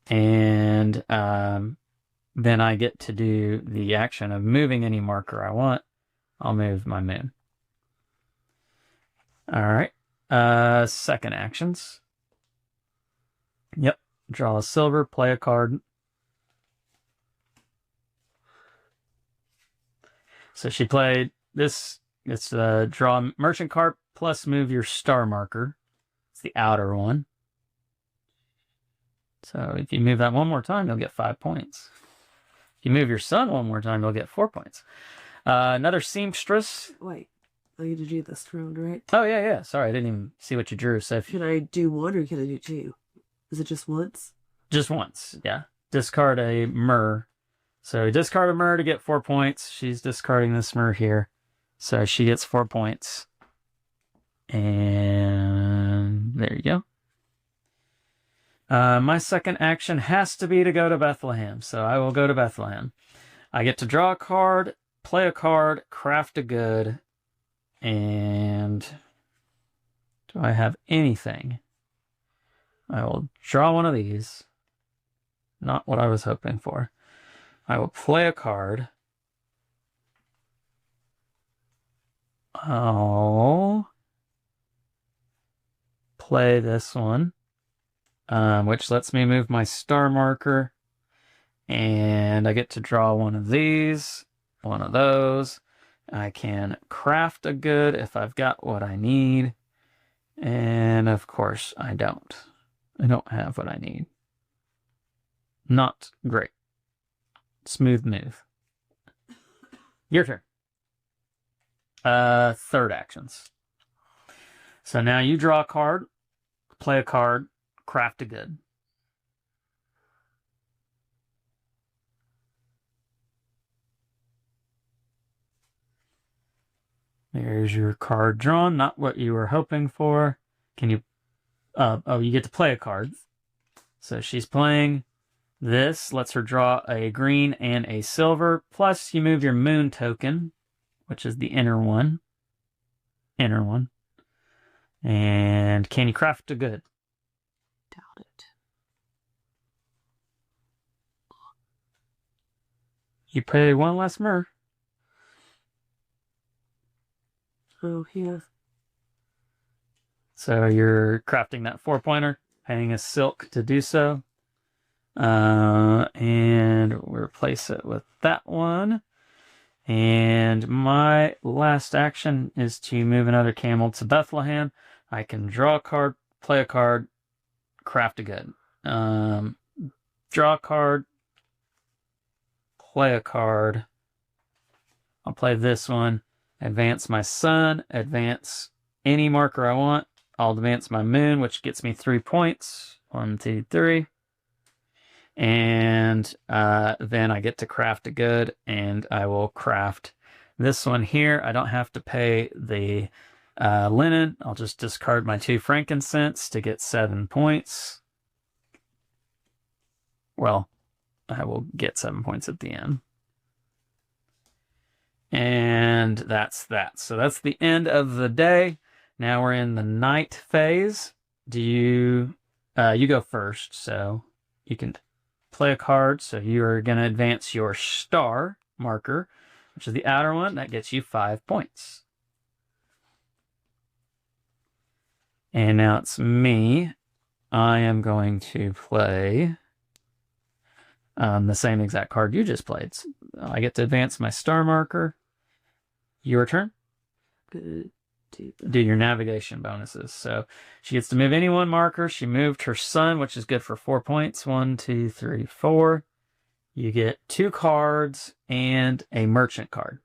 and then I get to do the action of moving any marker I want. I'll move my moon. All right. Second actions. Yep. Draw a silver, play a card. So she played this. It's draw a merchant card plus move your star marker. It's the outer one. So if you move that one more time, you'll get 5 points. If you move your sun one more time, you'll get 4 points. Another seamstress. Wait. Oh, you did do this round, right? Oh, yeah. Sorry, I didn't even see what you drew. So Can I do one or can I do two? Is it just once? Just once, yeah. Discard a Mer. So discard a Mer to get 4 points. She's discarding this Mer here. So she gets 4 points. And there you go. My second action has to be to go to Bethlehem. So I will go to Bethlehem. I get to draw a card, play a card, craft a good. And do I have anything? I will draw one of these. Not what I was hoping for. I will play a card. I'll play this one, which lets me move my star marker. And I get to draw one of these, one of those. I can craft a good if I've got what I need. And of course, I don't. I don't have what I need. Not great. Smooth move. Your turn. Third actions. So now you draw a card, play a card, craft a good. There's your card drawn, not what you were hoping for. Can you... you get to play a card. So she's playing this. Lets her draw a green and a silver. Plus you move your moon token, which is the inner one. Inner one. And can you craft a good? Doubt it. You pay one less Mer. Oh, yeah. So you're crafting that 4-pointer, paying a silk to do so. And we'll replace it with that one. And my last action is to move another camel to Bethlehem. I can draw a card, play a card, craft a good. Draw a card, play a card. I'll play this one. Advance my sun, advance any marker I want. I'll advance my moon, which gets me 3 points. 1, 2, 3. And then I get to craft a good, and I will craft this one here. I don't have to pay the linen. I'll just discard my 2 frankincense to get 7 points. Well, I will get 7 points at the end. And that's that. So that's the end of the day. Now we're in the night phase. Do you go first, so you can play a card. So you are going to advance your star marker, which is the outer one. That gets you 5 points. And now it's me. I am going to play the same exact card you just played. So I get to advance my star marker. Your turn. Good. Do your navigation bonuses. So she gets to move any one marker. She moved her sun, which is good for 4 points. 1, 2, 3, 4. You get 2 cards and a merchant card.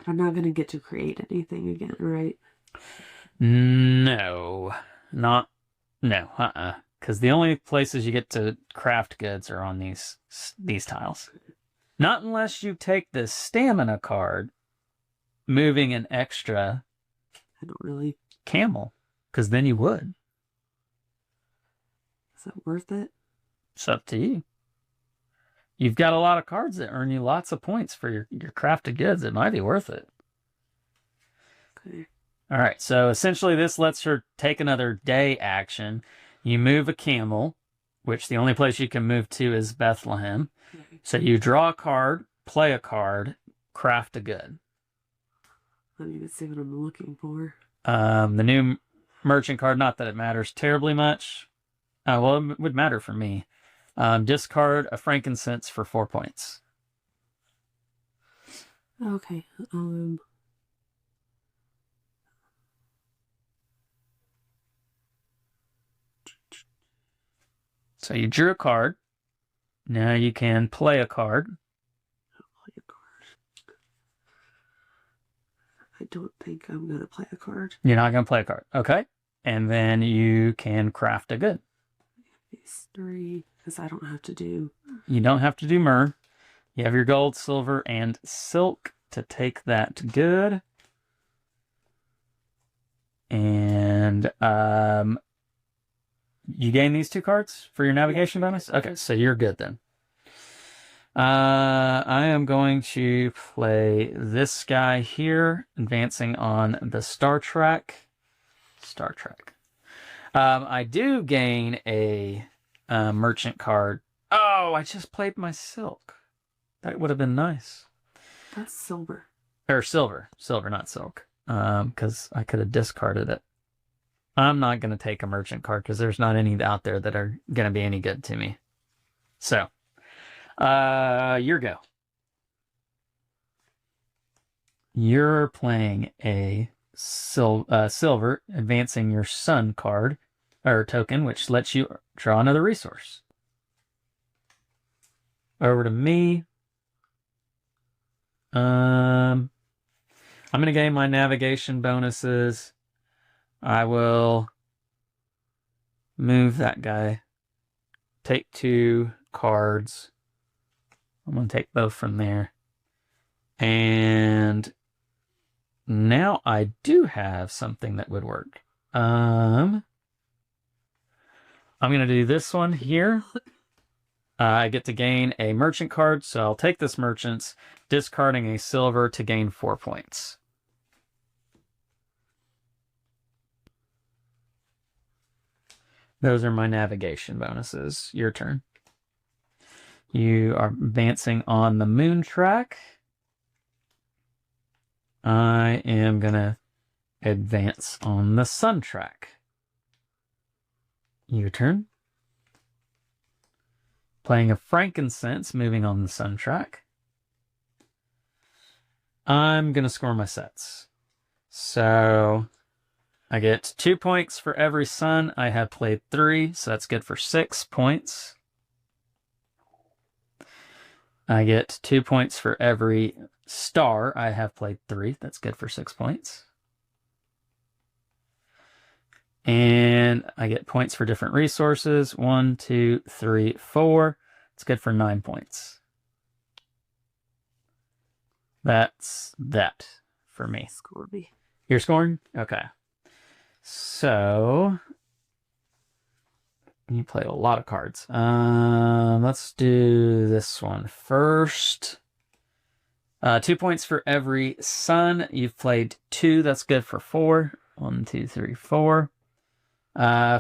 I'm not going to get to create anything again, right? No. No. because the only places you get to craft goods are on these tiles. Not unless you take the stamina card, moving an extra I don't really. camel, because then you would. Is that worth it? It's up to you. You've got a lot of cards that earn you lots of points for your crafted goods. It might be worth it. Okay. All right, so essentially this lets her take another day action. You move a camel, which the only place you can move to is Bethlehem. Okay. So you draw a card, play a card, craft a good. Let me even see what I'm looking for. The new merchant card, not that it matters terribly much. Well, it would matter for me. Discard a frankincense for 4 points. Okay. So you drew a card. Now you can play a card. Play a card. I don't think I'm going to play a card. You're not going to play a card. Okay. And then you can craft a good. These 3, because I don't have to do. You don't have to do myrrh. You have your gold, silver, and silk to take that good. And you gain these 2 cards for your navigation bonus? Okay, so you're good then. I am going to play this guy here, advancing on the Star Trek. I do gain a merchant card. Oh, I just played my silk. That would have been nice. That's silver. Or silver, not silk. Because I could have discarded it. I'm not going to take a merchant card because there's not any out there that are going to be any good to me. So, your go. You're playing a silver, advancing your sun card or token, which lets you draw another resource. Over to me. I'm going to gain my navigation bonuses. I will move that guy. Take 2 cards. I'm going to take both from there. And now I do have something that would work. I'm going to do this one here. I get to gain a merchant card, so I'll take this merchant's, discarding a silver to gain 4 points. Those are my navigation bonuses. Your turn. You are advancing on the moon track. I am going to advance on the sun track. Your turn. Playing a frankincense, moving on the sun track. I'm going to score my sets. So I get 2 points for every sun. I have played 3, so that's good for 6 points. I get 2 points for every star. I have played 3. That's good for 6 points. And I get points for different resources. 1, 2, 3, 4. It's good for 9 points. That's that for me. Score me. You're scoring? Okay. So you play a lot of cards. Let's do this one first. 2 points for every sun. You've played 2. That's good for 4. 1, 2, 3, 4.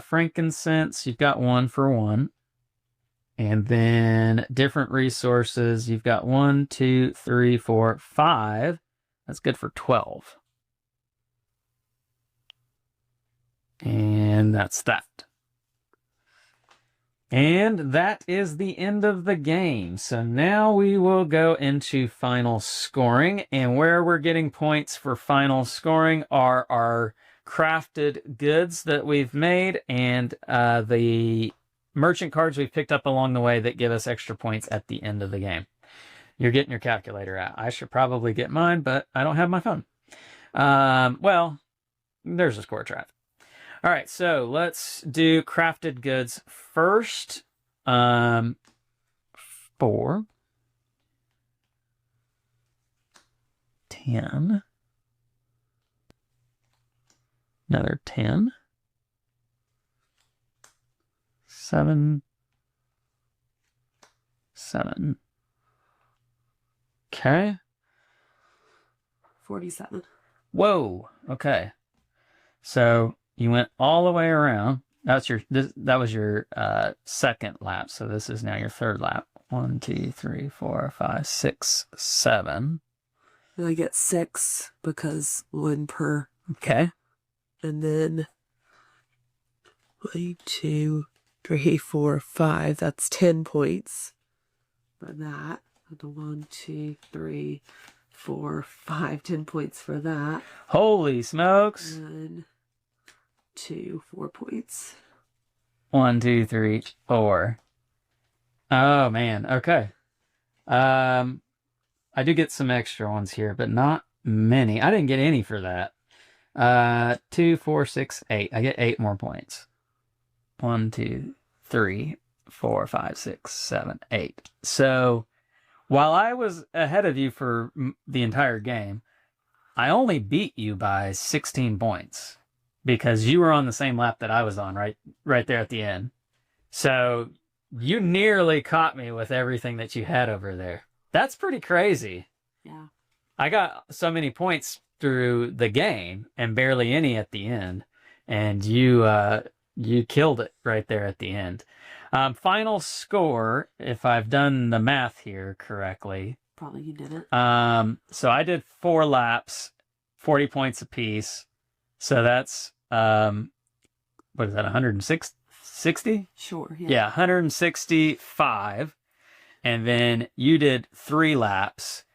Frankincense, you've got 1 for 1. And then different resources, you've got 1, 2, 3, 4, 5. That's good for 12. And that's that. And that is the end of the game. So now we will go into final scoring. And where we're getting points for final scoring are our crafted goods that we've made and the merchant cards we've picked up along the way that give us extra points at the end of the game. You're getting your calculator out. I should probably get mine, but I don't have my phone. Well, there's a score trap. All right, so let's do crafted goods first. 4, 10, another 10, 7, 7. Okay. 47. Whoa. Okay. So you went all the way around. That was your second lap. So this is now your third lap. 1, 2, 3, 4, 5, 6, 7. And I get 6 because 1 per. Okay. And then 1, 2, 3, 4, 5. That's 10 points for that. And 1, 2, 3, 4, 5. 10 points for that. Holy smokes. 1, 2, 4 points. 1, 2, 3, 4. Oh man. Okay. I do get some extra ones here, but not many. I didn't get any for that. 2, 4, 6, 8. I get 8 more points. 1, 2, 3, 4, 5, 6, 7, 8. So while I was ahead of you for the entire game, I only beat you by 16 points because you were on the same lap that I was on right there at the end. So you nearly caught me with everything that you had over there. That's pretty crazy. Yeah. I got so many points through the game and barely any at the end. And you killed it right there at the end. Final score, if I've done the math here correctly. Probably you didn't. So I did 4 laps, 40 points apiece. So that's, what is that, 160? Sure. Yeah, 165. And then you did 3 laps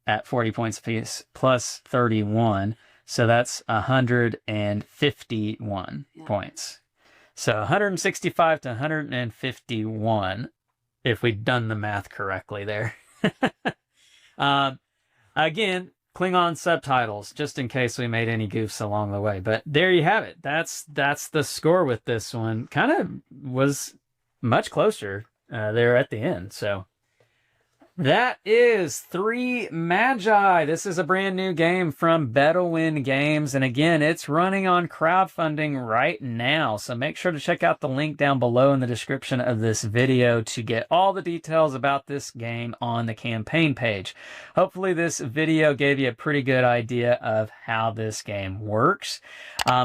at 40 points apiece plus 31. So that's 151 points. So 165 to 151, if we'd done the math correctly there. Again, Klingon subtitles, just in case we made any goofs along the way. But there you have it. That's the score with this one. Kind of was much closer there at the end. So that is 3 Magi. This is a brand new game from Bedouin Games. And again, it's running on crowdfunding right now. So make sure to check out the link down below in the description of this video to get all the details about this game on the campaign page. Hopefully this video gave you a pretty good idea of how this game works.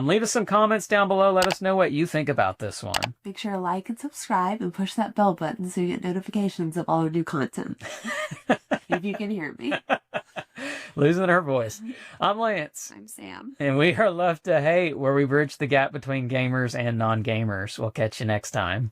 Leave us some comments down below. Let us know what you think about this one. Make sure to like and subscribe and push that bell button so you get notifications of all our new content. If you can hear me. Losing her voice. I'm Lance. I'm Sam. And we are Love to Hate, where we bridge the gap between gamers and non-gamers. We'll catch you next time.